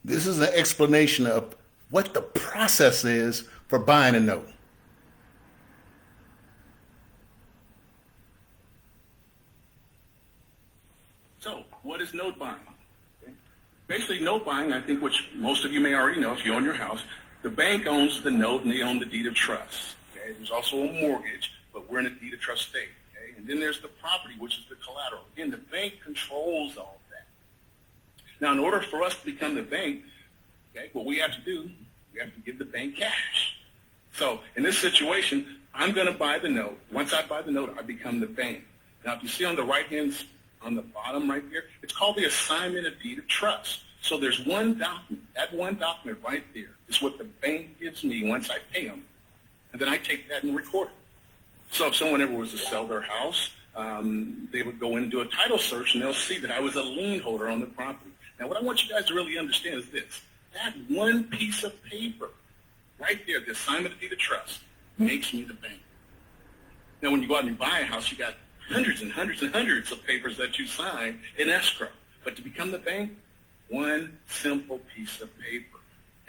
This is an explanation of what the process is for buying a note. So, what is note buying? Basically, note buying, I think, which most of you may already know if you own your house, the bank owns the note and they own the deed of trust. Okay? There's also a mortgage, but we're in a deed of trust state. Okay? And then there's the property, which is the collateral. Again, the bank controls all of that. Now, in order for us to become the bank, okay, what we have to do, we have to give the bank cash. So, in this situation, I'm going to buy the note. Once I buy the note, I become the bank. Now, if you see on the right-hand on the bottom right there, it's called the assignment of deed of trust. So there's one document. That one document right there is what the bank gives me once I pay them. And then I take that and record it. So if someone ever was to sell their house, they would go in and do a title search, and they'll see that I was a lien holder on the property. Now, what I want you guys to really understand is this. That one piece of paper right there, the assignment of deed of trust, makes me the bank. Now, when you go out and you buy a house, you got hundreds and hundreds and hundreds of papers that you sign in escrow. But to become the bank, one simple piece of paper.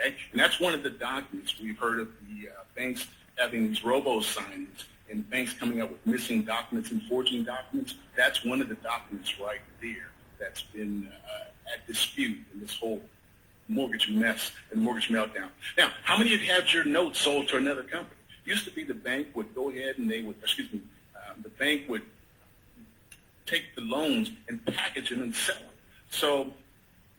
Okay? And that's one of the documents. We've heard of the banks having these robo-signings and banks coming up with missing documents and forging documents. That's one of the documents right there that's been at dispute in this whole mortgage mess and mortgage meltdown. Now, how many of you have your notes sold to another company? Used to be the bank would go ahead and the bank would take the loans and package them and sell them. So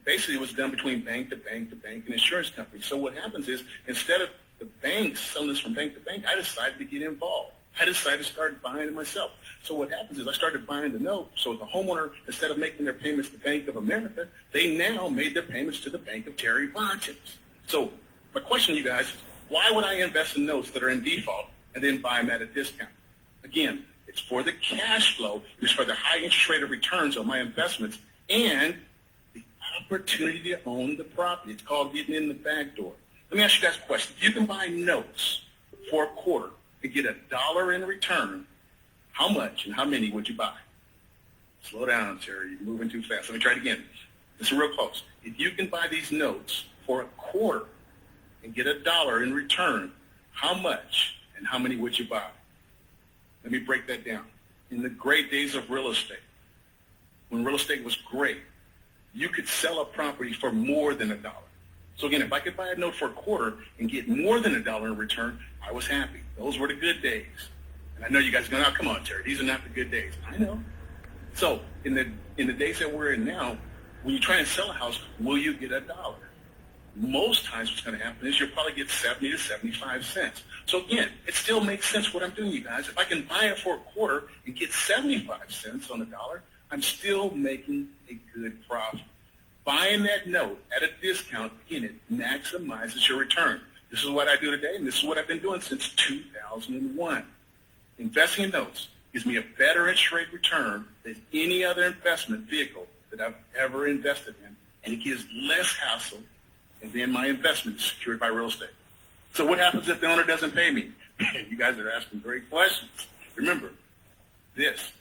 basically it was done between bank to bank to bank and insurance companies. So what happens is instead of the banks selling this from bank to bank, I decided to get involved. I decided to start buying it myself. So what happens is I started buying the note. So the homeowner, instead of making their payments to Bank of America, they now made their payments to the Bank of Terry Bontemps. So my question to you guys is, why would I invest in notes that are in default and then buy them at a discount? Again, it's for the cash flow. It's for the high interest rate of returns on my investments and the opportunity to own the property. It's called getting in the back door. Let me ask you guys a question. If you can buy notes for a quarter and get $1 in return, how much and how many would you buy? Slow down, Terry. You're moving too fast. Let me try it again. This is real close. If you can buy these notes for a quarter and get $1 in return, how much and how many would you buy? Let me break that down. In the great days of real estate, when real estate was great, you could sell a property for more than $1. So again, if I could buy a note for a quarter and get more than $1 in return, I was happy. Those were the good days. And I know you guys are going, oh, come on, Terry, these are not the good days. I know. So in the days that we're in now, when you try and sell a house, will you get $1? Most times what's going to happen is you'll probably get 70 to 75 cents. So again, it still makes sense what I'm doing, you guys. If I can buy it for a quarter and get 75 cents on $1, I'm still making a good profit. Buying that note at a discount, again, it maximizes your return. This is what I do today, and this is what I've been doing since 2001. Investing in notes gives me a better interest rate return than any other investment vehicle that I've ever invested in, and it gives less hassle, and then my investment is secured by real estate. So what happens if the owner doesn't pay me? You guys are asking great questions. Remember this,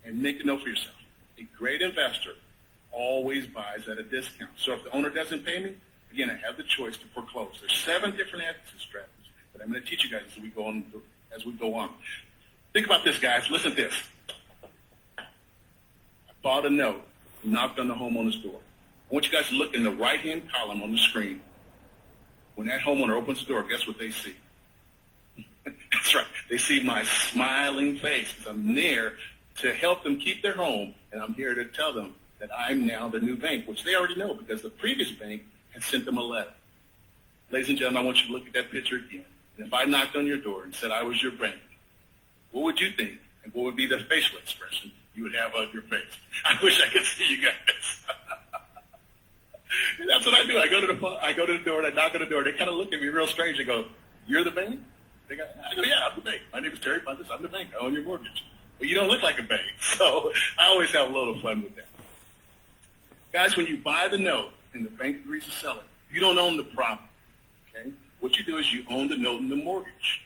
and make a note for yourself. A great investor always buys at a discount. So if the owner doesn't pay me, again, I have the choice to foreclose. There's 7 different exit strategies that I'm going to teach you guys as we go on. Think about this, guys. Listen to this. I bought a note, knocked on the homeowner's door. I want you guys to look in the right-hand column on the screen. When that homeowner opens the door, guess what they see? That's right. They see my smiling face. I'm there to help them keep their home, and I'm here to tell them that I'm now the new bank, which they already know because the previous bank had sent them a letter. Ladies and gentlemen, I want you to look at that picture again. And if I knocked on your door and said I was your bank, what would you think? And what would be the facial expression you would have on your face? I wish I could see you guys. And that's what I do. I go to the door and I knock on the door. They kind of look at me real strange. They go, "You're the bank?" I go, "Yeah, I'm the bank. My name is Terry Bontemps. I'm the bank. I own your mortgage." Well, you don't look like a bank. So I always have a little fun with that. Guys, when you buy the note and the bank agrees to sell it, you don't own the property. Okay? What you do is you own the note and the mortgage.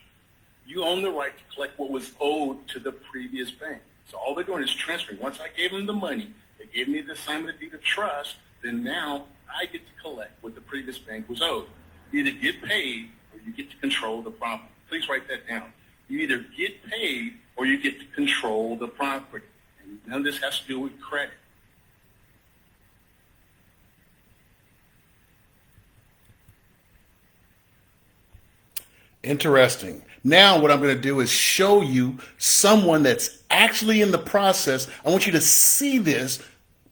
You own the right to collect what was owed to the previous bank. So all they're doing is transferring. Once I gave them the money, they gave me the assignment of deed of trust, then now I get to collect what the previous bank was owed. You either get paid or you get to control the property. Please write that down. You either get paid or you get to control the property. And none of this has to do with credit. Interesting. Now what I'm going to do is show you someone that's actually in the process. I want you to see this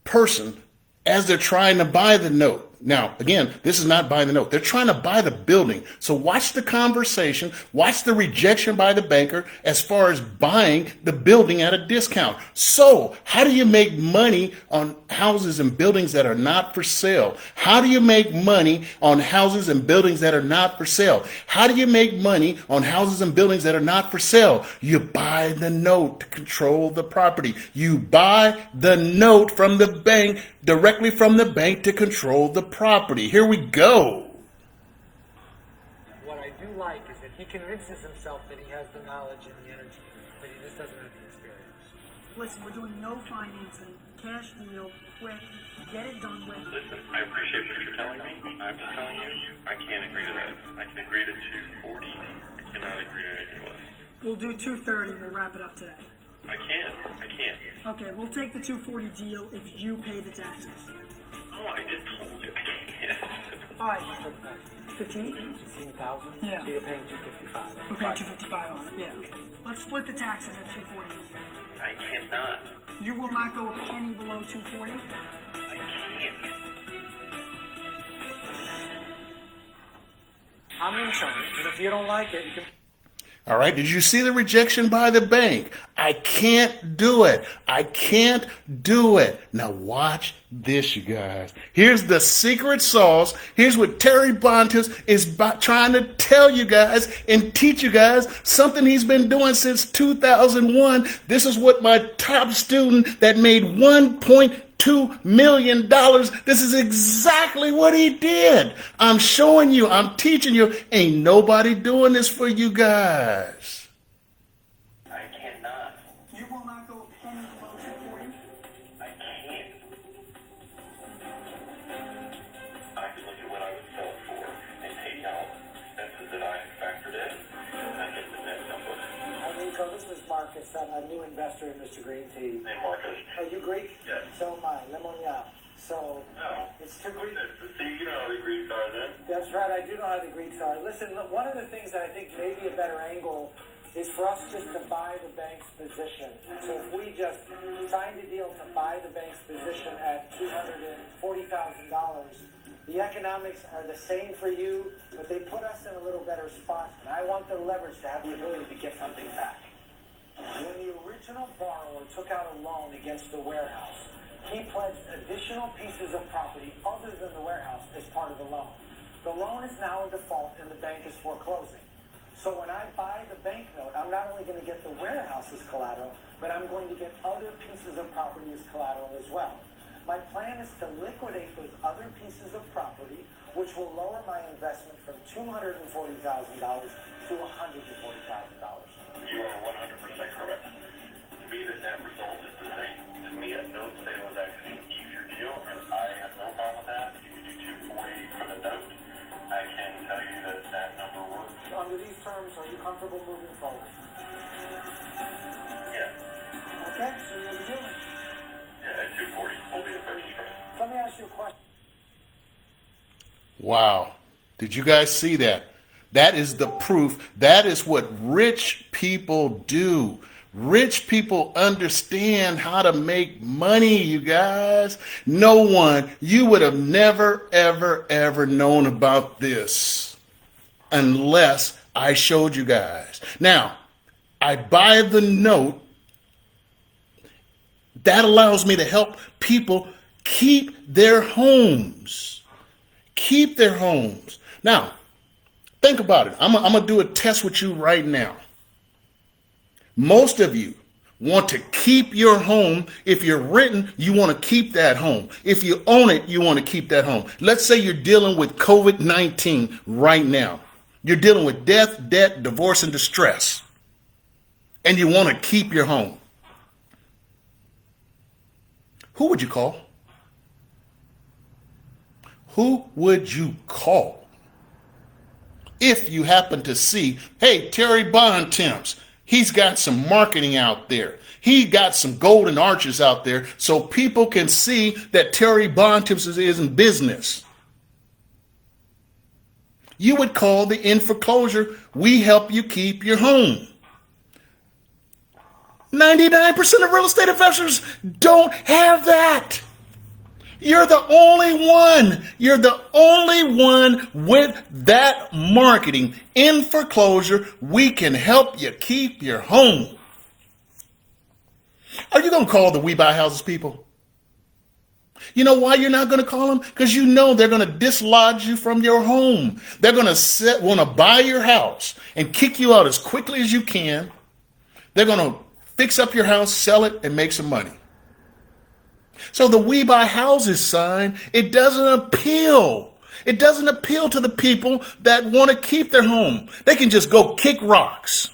person as they're trying to buy the note. Now, again, this is not buying the note. They're trying to buy the building. So watch the conversation, watch the rejection by the banker as far as buying the building at a discount. So how do you make money on houses and buildings that are not for sale? How do you make money on houses and buildings that are not for sale? How do you make money on houses and buildings that are not for sale? You buy the note to control the property. You buy the note from the bank, directly from the bank to control the property. Here we go. What I do like is that he convinces himself that he has the knowledge and the energy. but he just doesn't have the experience. Listen, we're doing no financing, cash deal, quick, get it done with. Listen, I appreciate what you're telling me. I'm just telling you, I can't agree to that. I can agree to 240. I cannot agree to anything less. We'll do 230 and we'll wrap it up today. I can't. Okay, we'll take the 240 deal if you pay the taxes. Oh, I just told you I can't. All right, For the tax, 15? 15,000. Yeah. So you're paying 255. We're paying 255 on it, yeah. Let's split the taxes at 240. I cannot. You will not go a penny below 240? I can't. I'm in charge, and if you don't like it, you can. All right, did you see the rejection by the bank? I can't do it. I can't do it. Now watch this, you guys. Here's the secret sauce. Here's what Terry Bontemps is trying to tell you guys and teach you guys, something he's been doing since 2001. This is what my top student that made $1.2 million. This is exactly what he did. I'm showing you, I'm teaching you. Ain't nobody doing this for you guys. I cannot. You will not go a penny below 240? I can't. I can look at what I would sell it for and take out expenses that I have factored in, and I get the net number. Enrico, this is Marcus. I'm a new investor in Mr. Green Tea. Hey, Marcus. Are you Greek? Yes. So am I. Lemonia. So, No. it's two Greek. See, you know how the Greeks are then. That's right, I do know how the Greeks are. Listen, look, one of the things that I think may be a better angle is for us just to buy the bank's position. So if we just signed a deal to buy the bank's position at $240,000, the economics are the same for you, but they put us in a little better spot. And I want the leverage to have the ability to get something back. When the original borrower took out a loan against the warehouse, he pledged additional pieces of property other than the warehouse as part of the loan. The loan is now in default and the bank is foreclosing. So when I buy the bank note, I'm not only going to get the warehouse as collateral, but I'm going to get other pieces of property as collateral as well. My plan is to liquidate those other pieces of property, which will lower my investment from $240,000 to $140,000. You are 100% correct. To me, the net result is the same. To me, a note sale is actually an easier deal, and I have no problem with that. If you do 240 for the note, I can tell you that that number works. Under these terms, are you comfortable moving forward? Yeah. Okay, so you're dealing. Yeah, at 240, we'll be the purchase price. Let me ask you a question. Wow. Did you guys see that? That is the proof. That is what rich people do. Rich people understand how to make money, you guys. No one, you would have never, ever known about this unless I showed you guys. Now, I buy the note. That allows me to help people keep their homes. Keep their homes. Now, think about it. I'm going to do a test with you right now. Most of you want to keep your home. If you're renting, you want to keep that home. If you own it, you want to keep that home. Let's say you're dealing with COVID-19 right now. You're dealing with death, debt, divorce, and distress. And you want to keep your home. Who would you call? Who would you call? If you happen to see, hey, Terry Bontemps, he's got some marketing out there. He got some golden arches out there so people can see that Terry Bontemps is in business. You would call the In Foreclosure. We help you keep your home. 99% of real estate investors don't have that. You're the only one. You're the only one with that marketing. In Foreclosure, we can help you keep your home. Are you going to call the We Buy Houses people? You know why you're not going to call them? Because you know they're going to dislodge you from your home. They're going to want to buy your house and kick you out as quickly as you can. They're going to fix up your house, sell it, and make some money. So the We Buy Houses sign, it doesn't appeal. It doesn't appeal to the people that want to keep their home. They can just go kick rocks.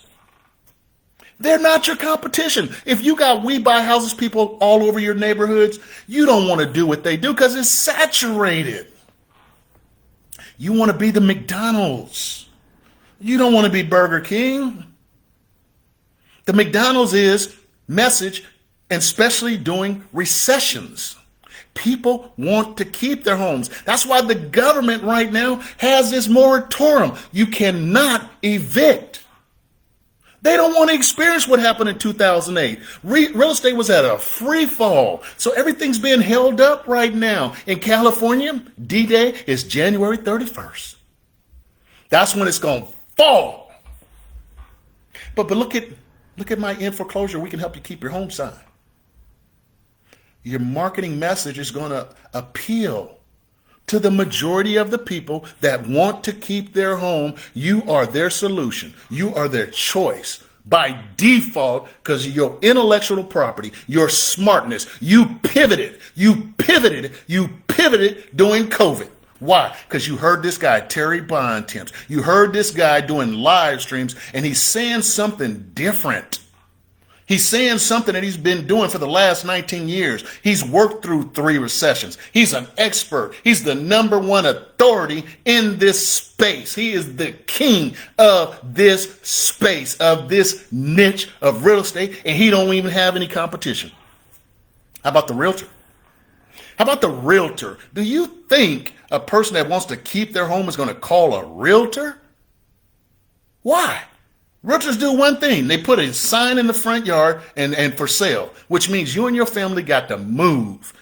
They're not your competition. If you got We Buy Houses people all over your neighborhoods, you don't want to do what they do because it's saturated. You want to be the McDonald's. You don't want to be Burger King. The McDonald's is message, and especially during recessions. People want to keep their homes. That's why the government right now has this moratorium. You cannot evict. They don't want to experience what happened in 2008. Real estate was at a free fall. So everything's being held up right now. In California, D-Day is January 31st. That's when it's going to fall. But look at my In Foreclosure, we can help you keep your home sign. Your marketing message is going to appeal to the majority of the people that want to keep their home. You are their solution. You are their choice by default because of your intellectual property, your smartness. You pivoted during COVID. Why? Because you heard this guy, Terry Bontemps. You heard this guy doing live streams, and he's saying something different. He's saying something that he's been doing for the last 19 years. He's worked through 3 recessions. He's an expert. He's the #1 authority in this space. He is the king of this space, of this niche of real estate, and he don't even have any competition. How about the realtor? How about the realtor? Do you think a person that wants to keep their home is going to call a realtor? Why? Realtors do one thing. They put a sign in the front yard and for sale, which means you and your family got to move.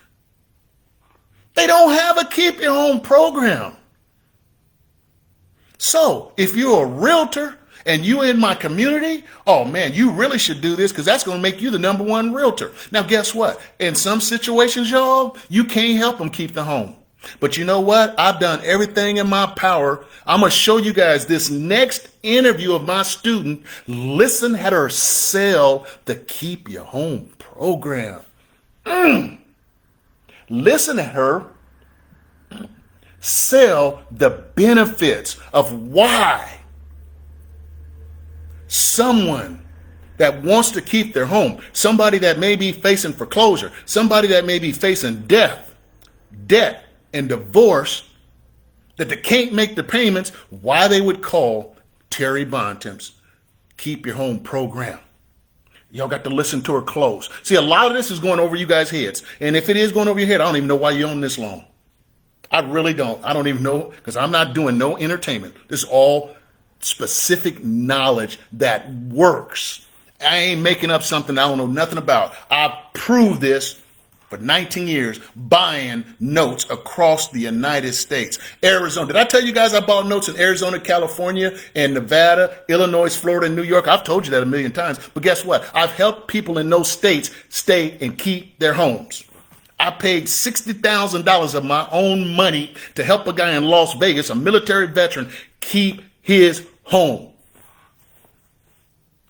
They don't have a keep your home program. So if you're a realtor and you in my community, oh man, you really should do this because that's going to make you the #1 realtor. Now, guess what? In some situations, y'all, you can't help them keep the home. But you know what? I've done everything in my power. I'm going to show you guys this next interview of my student. Listen at her sell the Keep Your Home program. Listen at her sell the benefits of why someone that wants to keep their home, somebody that may be facing foreclosure, somebody that may be facing debt, and divorce, that they can't make the payments, why they would call Terry Bontemps Keep Your Home program. Y'all got to listen to her close. See, a lot of this is going over you guys' heads. And if it is going over your head, I don't even know why you're on this long. I really don't. I don't even know, because I'm not doing no entertainment. This is all specific knowledge that works. I ain't making up something I don't know nothing about. I've proved this for 19 years, buying notes across the United States. Arizona. Did I tell you guys I bought notes in Arizona, California, and Nevada, Illinois, Florida, and New York? I've told you that a million times. But guess what? I've helped people in those states stay and keep their homes. I paid $60,000 of my own money to help a guy in Las Vegas, a military veteran, keep his home.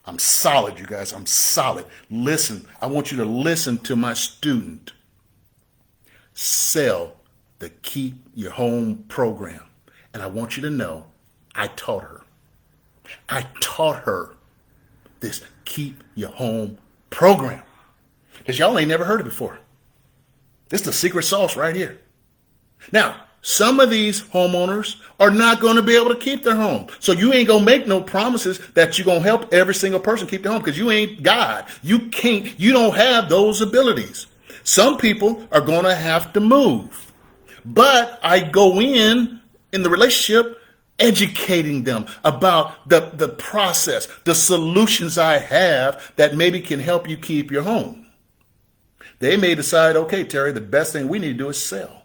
I'm solid, you guys. I'm solid. Listen, I want you to listen to my student sell the Keep Your Home program. And I want you to know, I taught her. I taught her this Keep Your Home program. Because y'all ain't never heard it before. This is the secret sauce right here. Now, some of these homeowners are not going to be able to keep their home. So you ain't going to make no promises that you're going to help every single person keep their home, because you ain't God. You don't have those abilities. Some people are going to have to move. But I go in the relationship educating them about the process, the solutions I have that maybe can help you keep your home. They may decide, okay, Terry, the best thing we need to do is sell.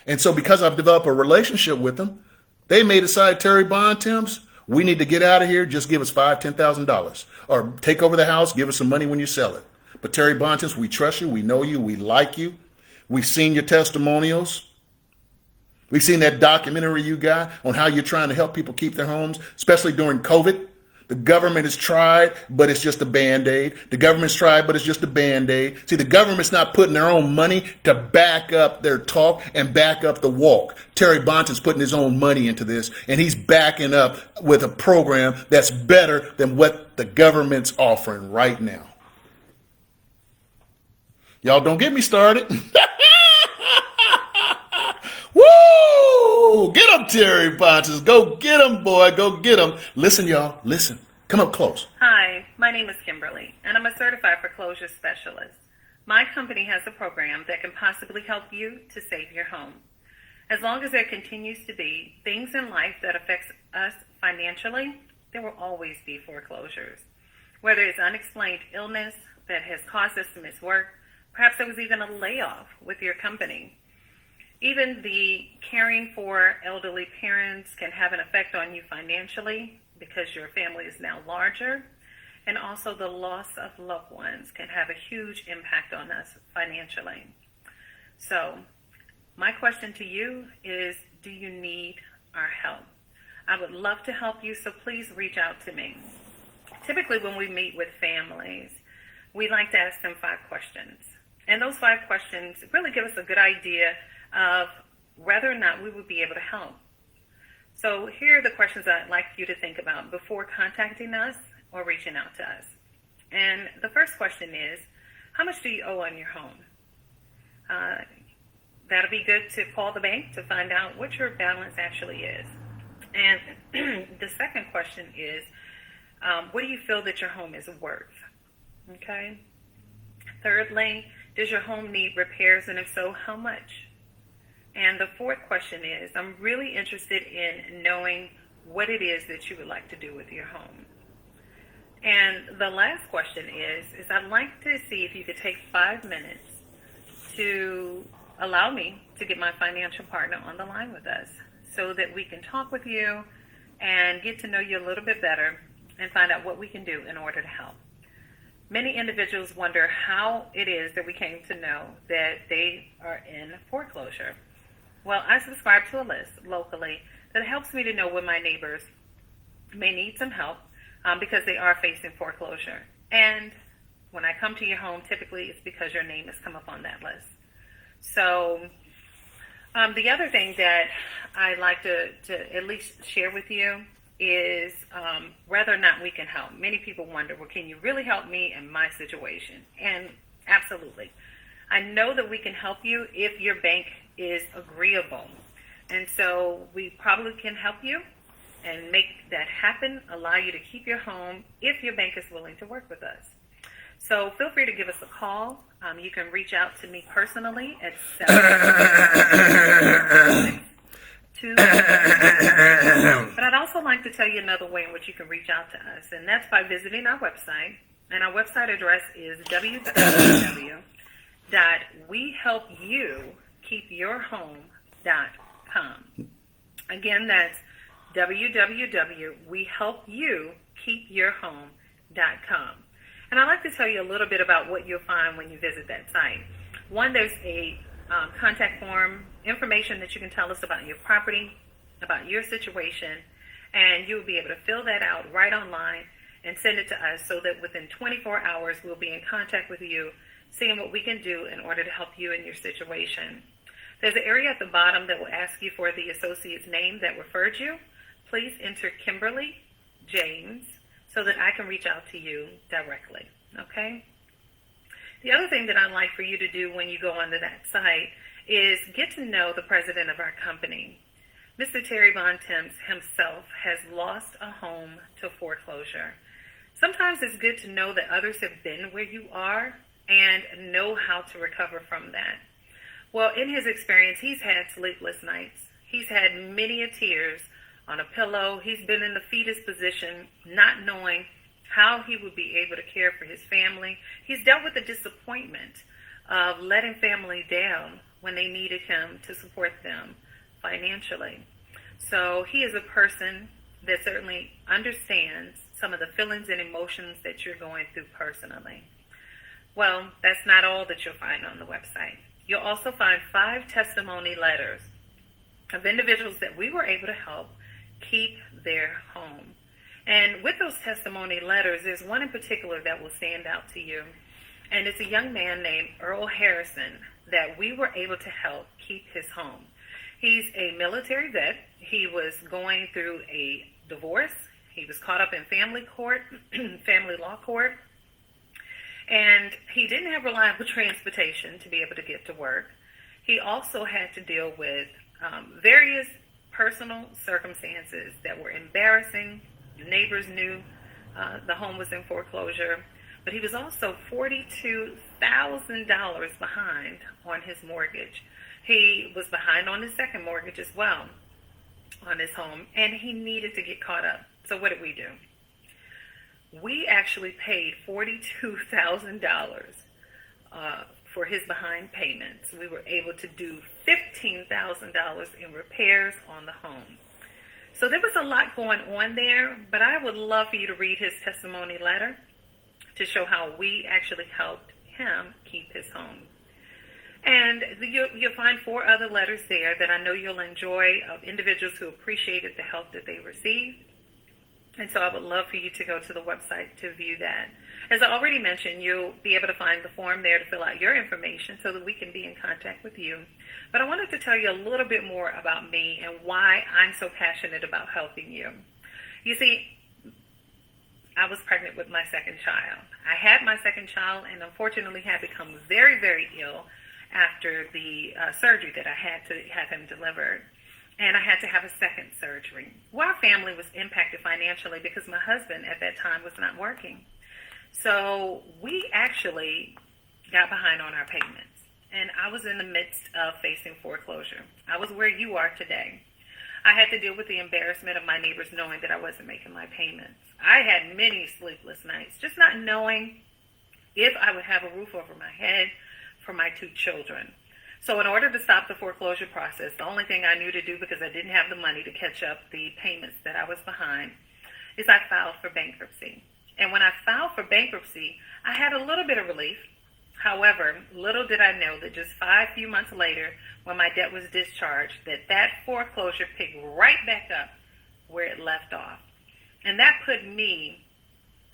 And so because I've developed a relationship with them, they may decide, Terry Bontemps, we need to get out of here. Just give us $5,000, $10,000. Or take over the house, give us some money when you sell it. But Terry Bontemps, we trust you, we know you, we like you. We've seen your testimonials. We've seen that documentary you got on how you're trying to help people keep their homes, especially during COVID. The government has tried, but it's just a Band-Aid. The government's tried, but it's just a Band-Aid. See, the government's not putting their own money to back up their talk and back up the walk. Terry Bontem's putting his own money into this, and he's backing up with a program that's better than what the government's offering right now. Y'all don't get me started. Woo! Get him, Terry Bontem's. Go get him, boy. Go get him. Listen, y'all. Listen. Come up close. Hi, my name is Kimberly, and I'm a certified foreclosure specialist. My company has a program that can possibly help you to save your home. As long as there continues to be things in life that affects us financially, there will always be foreclosures. Whether it's unexplained illness that has caused us to miss work, perhaps there was even a layoff with your company. Even the caring for elderly parents can have an effect on you financially because your family is now larger. And also the loss of loved ones can have a huge impact on us financially. So my question to you is, do you need our help? I would love to help you, so please reach out to me. Typically when we meet with families, we like to ask them 5 questions. And those 5 questions really give us a good idea of whether or not we would be able to help. So here are the questions I'd like you to think about before contacting us or reaching out to us. And the first question is, how much do you owe on your home? That'll be good to call the bank to find out what your balance actually is. And the second question is, what do you feel that your home is worth? Okay. Thirdly, does your home need repairs, and if so, how much? And the fourth question is, I'm really interested in knowing what it is that you would like to do with your home. And the last question is I'd like to see if you could take 5 minutes to allow me to get my financial partner on the line with us so that we can talk with you and get to know you a little bit better and find out what we can do in order to help. Many individuals wonder how it is that we came to know that they are in foreclosure. Well, I subscribe to a list locally that helps me to know when my neighbors may need some help because they are facing foreclosure. And when I come to your home, typically it's because your name has come up on that list. So the other thing that I'd like to at least share with you is whether or not we can help. Many people wonder, well, can you really help me in my situation? And absolutely. I know that we can help you if your bank is agreeable. And so we probably can help you and make that happen, allow you to keep your home if your bank is willing to work with us. So feel free to give us a call. You can reach out to me personally at 762. But I'd also like to tell you another way in which you can reach out to us, and that's by visiting our website. And our website address is www.wehelpyoukeepyourhome.com. Again, that's www.wehelpyoukeepyourhome.com. And I'd like to tell you a little bit about what you'll find when you visit that site. One, there's a contact form, information that you can tell us about your property, about your situation, and you'll be able to fill that out right online and send it to us so that within 24 hours we'll be in contact with you, seeing what we can do in order to help you in your situation. There's an area at the bottom that will ask you for the associate's name that referred you. Please enter Kimberly James so that I can reach out to you directly, okay? The other thing that I'd like for you to do when you go onto that site is get to know the president of our company. Mr. Terry Bontemps himself has lost a home to foreclosure. Sometimes it's good to know that others have been where you are and know how to recover from that. Well, in his experience, he's had sleepless nights. He's had many tears on a pillow. He's been in the fetus position, not knowing how he would be able to care for his family. He's dealt with the disappointment of letting family down when they needed him to support them financially. So he is a person that certainly understands some of the feelings and emotions that you're going through personally. Well, that's not all that you'll find on the website. You'll also find 5 testimony letters of individuals that we were able to help keep their home. And with those testimony letters, there's one in particular that will stand out to you. And it's a young man named Earl Harrison that we were able to help keep his home. He's a military vet. He was going through a divorce. He was caught up in family court, family law court. And he didn't have reliable transportation to be able to get to work. He also had to deal with various personal circumstances that were embarrassing. The neighbors knew the home was in foreclosure, but he was also $42,000 behind on his mortgage. He was behind on his second mortgage as well on his home, and he needed to get caught up. So what did we do? We actually paid $42,000 for his behind payments. We were able to do $15,000 in repairs on the home. So there was a lot going on there, but I would love for you to read his testimony letter to show how we actually helped him keep his home. And you'll find 4 other letters there that I know you'll enjoy, of individuals who appreciated the help that they received. And so I would love for you to go to the website to view that. As I already mentioned, you'll be able to find the form there to fill out your information so that we can be in contact with you. But I wanted to tell you a little bit more about me and why I'm so passionate about helping you. You see, I was pregnant with my second child. I had my second child and unfortunately had become very, very ill after the surgery that I had to have him delivered. And I had to have a second surgery. Well, our family was impacted financially because my husband at that time was not working. So we actually got behind on our payments. And I was in the midst of facing foreclosure. I was where you are today. I had to deal with the embarrassment of my neighbors knowing that I wasn't making my payments. I had many sleepless nights, just not knowing if I would have a roof over my head for my 2 children. So in order to stop the foreclosure process, the only thing I knew to do, because I didn't have the money to catch up the payments that I was behind, is I filed for bankruptcy. And when I filed for bankruptcy, I had a little bit of relief. However, little did I know that just 5 months later, when my debt was discharged, that foreclosure picked right back up where it left off. And that put me,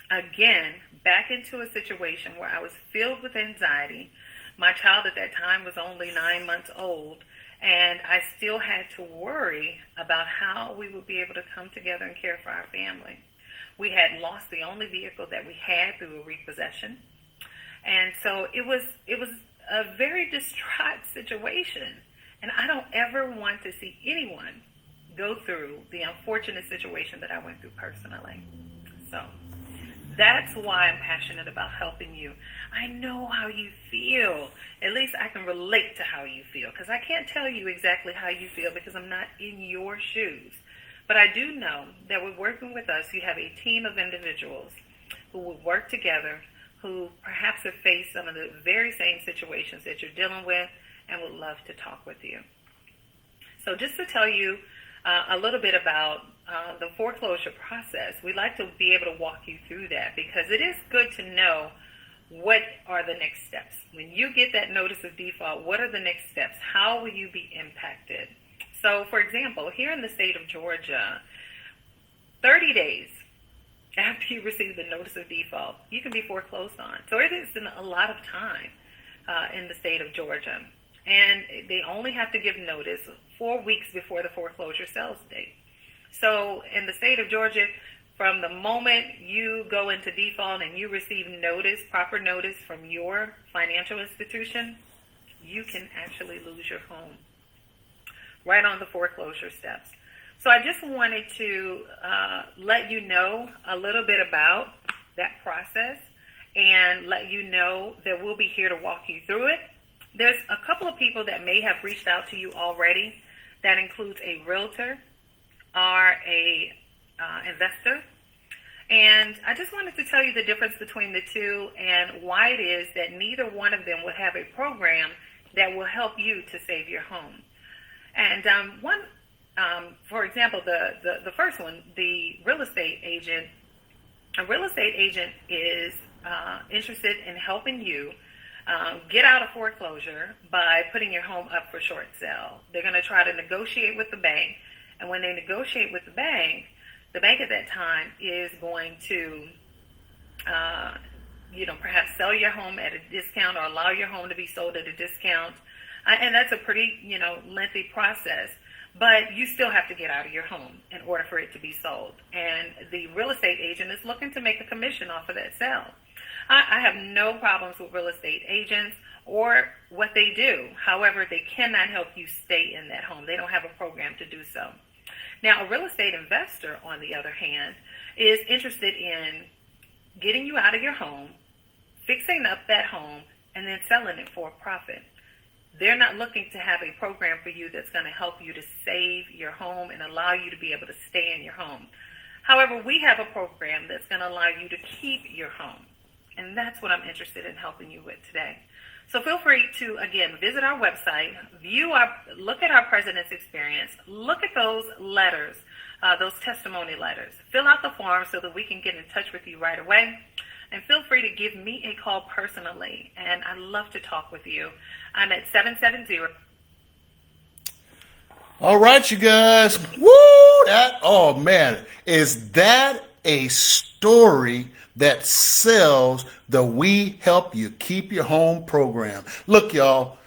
again, back into a situation where I was filled with anxiety. My child at that time was only 9 months old, and I still had to worry about how we would be able to come together and care for our family. We had lost the only vehicle that we had through a repossession. And so it was a very distraught situation. And I don't ever want to see anyone go through the unfortunate situation that I went through personally. So that's why I'm passionate about helping you. I know how you feel. At least I can relate to how you feel, because I can't tell you exactly how you feel because I'm not in your shoes. But I do know that with working with us, you have a team of individuals who will work together, who perhaps have faced some of the very same situations that you're dealing with and would love to talk with you. So just to tell you a little bit about the foreclosure process, we'd like to be able to walk you through that, because it is good to know what are the next steps. When you get that notice of default, what are the next steps? How will you be impacted? So, for example, here in the state of Georgia, 30 days after you receive the notice of default, you can be foreclosed on. So it is a lot of time in the state of Georgia. And they only have to give notice 4 weeks before the foreclosure sales date. So in the state of Georgia, from the moment you go into default and you receive notice, proper notice from your financial institution, you can actually lose your home right on the foreclosure steps. So I just wanted to let you know a little bit about that process and let you know that we'll be here to walk you through it. There's a couple of people that may have reached out to you already. That includes a realtor or a investor. And I just wanted to tell you the difference between the two and why it is that neither one of them would have a program that will help you to save your home. And for example, the first one, the real estate agent. A real estate agent is interested in helping you get out of foreclosure by putting your home up for short sale. They're going to try to negotiate with the bank, and when they negotiate with the bank, the bank at that time is going to, perhaps sell your home at a discount or allow your home to be sold at a discount. And that's a pretty, lengthy process. But you still have to get out of your home in order for it to be sold. And the real estate agent is looking to make a commission off of that sale. I have no problems with real estate agents or what they do. However, they cannot help you stay in that home. They don't have a program to do so. Now, a real estate investor, on the other hand, is interested in getting you out of your home, fixing up that home, and then selling it for a profit. They're not looking to have a program for you that's going to help you to save your home and allow you to be able to stay in your home. However, we have a program that's going to allow you to keep your home. And that's what I'm interested in helping you with today. So feel free to, again, visit our website, look at our President's Experience, look at those letters, those testimony letters. Fill out the form so that we can get in touch with you right away. And feel free to give me a call personally. And I'd love to talk with you. I'm at 770. All right, you guys. Woo! Oh, man. Is that a story that sells the We Help You Keep Your Home program? Look, y'all,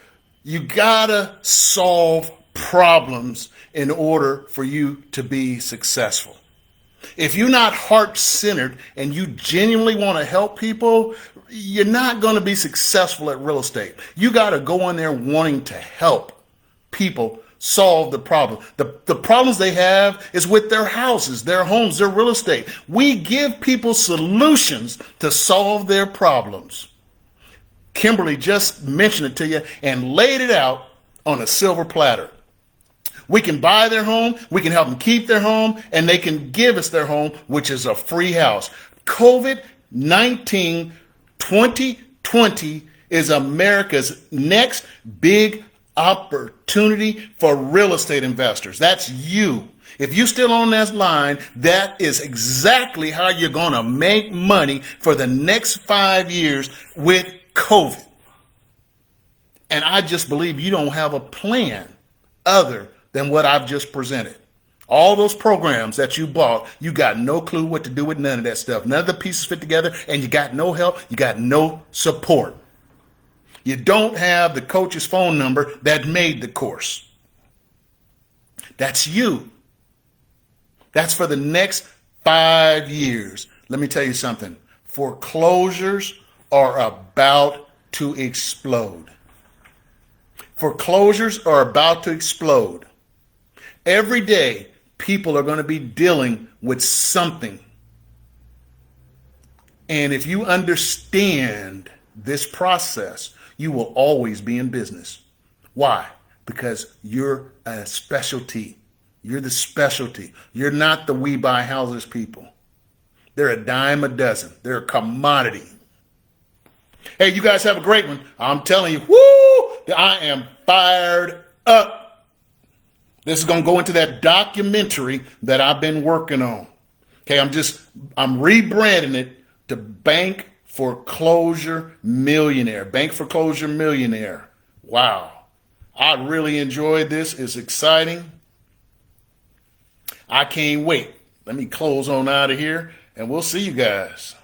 you gotta solve problems in order for you to be successful. If you're not heart-centered and you genuinely want to help people, you're not going to be successful at real estate. You got to go in there wanting to help people solve the problem. The problems they have is with their houses, their homes, their real estate. We give people solutions to solve their problems. Kimberly just mentioned it to you and laid it out on a silver platter. We can buy their home, we can help them keep their home, and they can give us their home, which is a free house. COVID-19 2020 is America's next big opportunity for real estate investors. That's you. If you're still on that line, that is exactly how you're going to make money for the next 5 years with COVID. And I just believe you don't have a plan other than what I've just presented. All those programs that you bought, you got no clue what to do with none of that stuff. None of the pieces fit together, and you got no help. You got no support. You don't have the coach's phone number that made the course. That's you. That's for the next 5 years. Let me tell you something. Foreclosures are about to explode. Foreclosures are about to explode. Every day, people are going to be dealing with something. And if you understand this process, you will always be in business. Why? Because you're a specialty. You're the specialty. You're not the we buy houses people. They're a dime a dozen. They're a commodity. Hey, you guys have a great one. I'm telling you, woo! I am fired up. This is going to go into that documentary that I've been working on. Okay, I'm rebranding it to Bank Foreclosure Millionaire. Bank Foreclosure Millionaire. Wow. I really enjoyed this. It's exciting. I can't wait. Let me close on out of here, and we'll see you guys.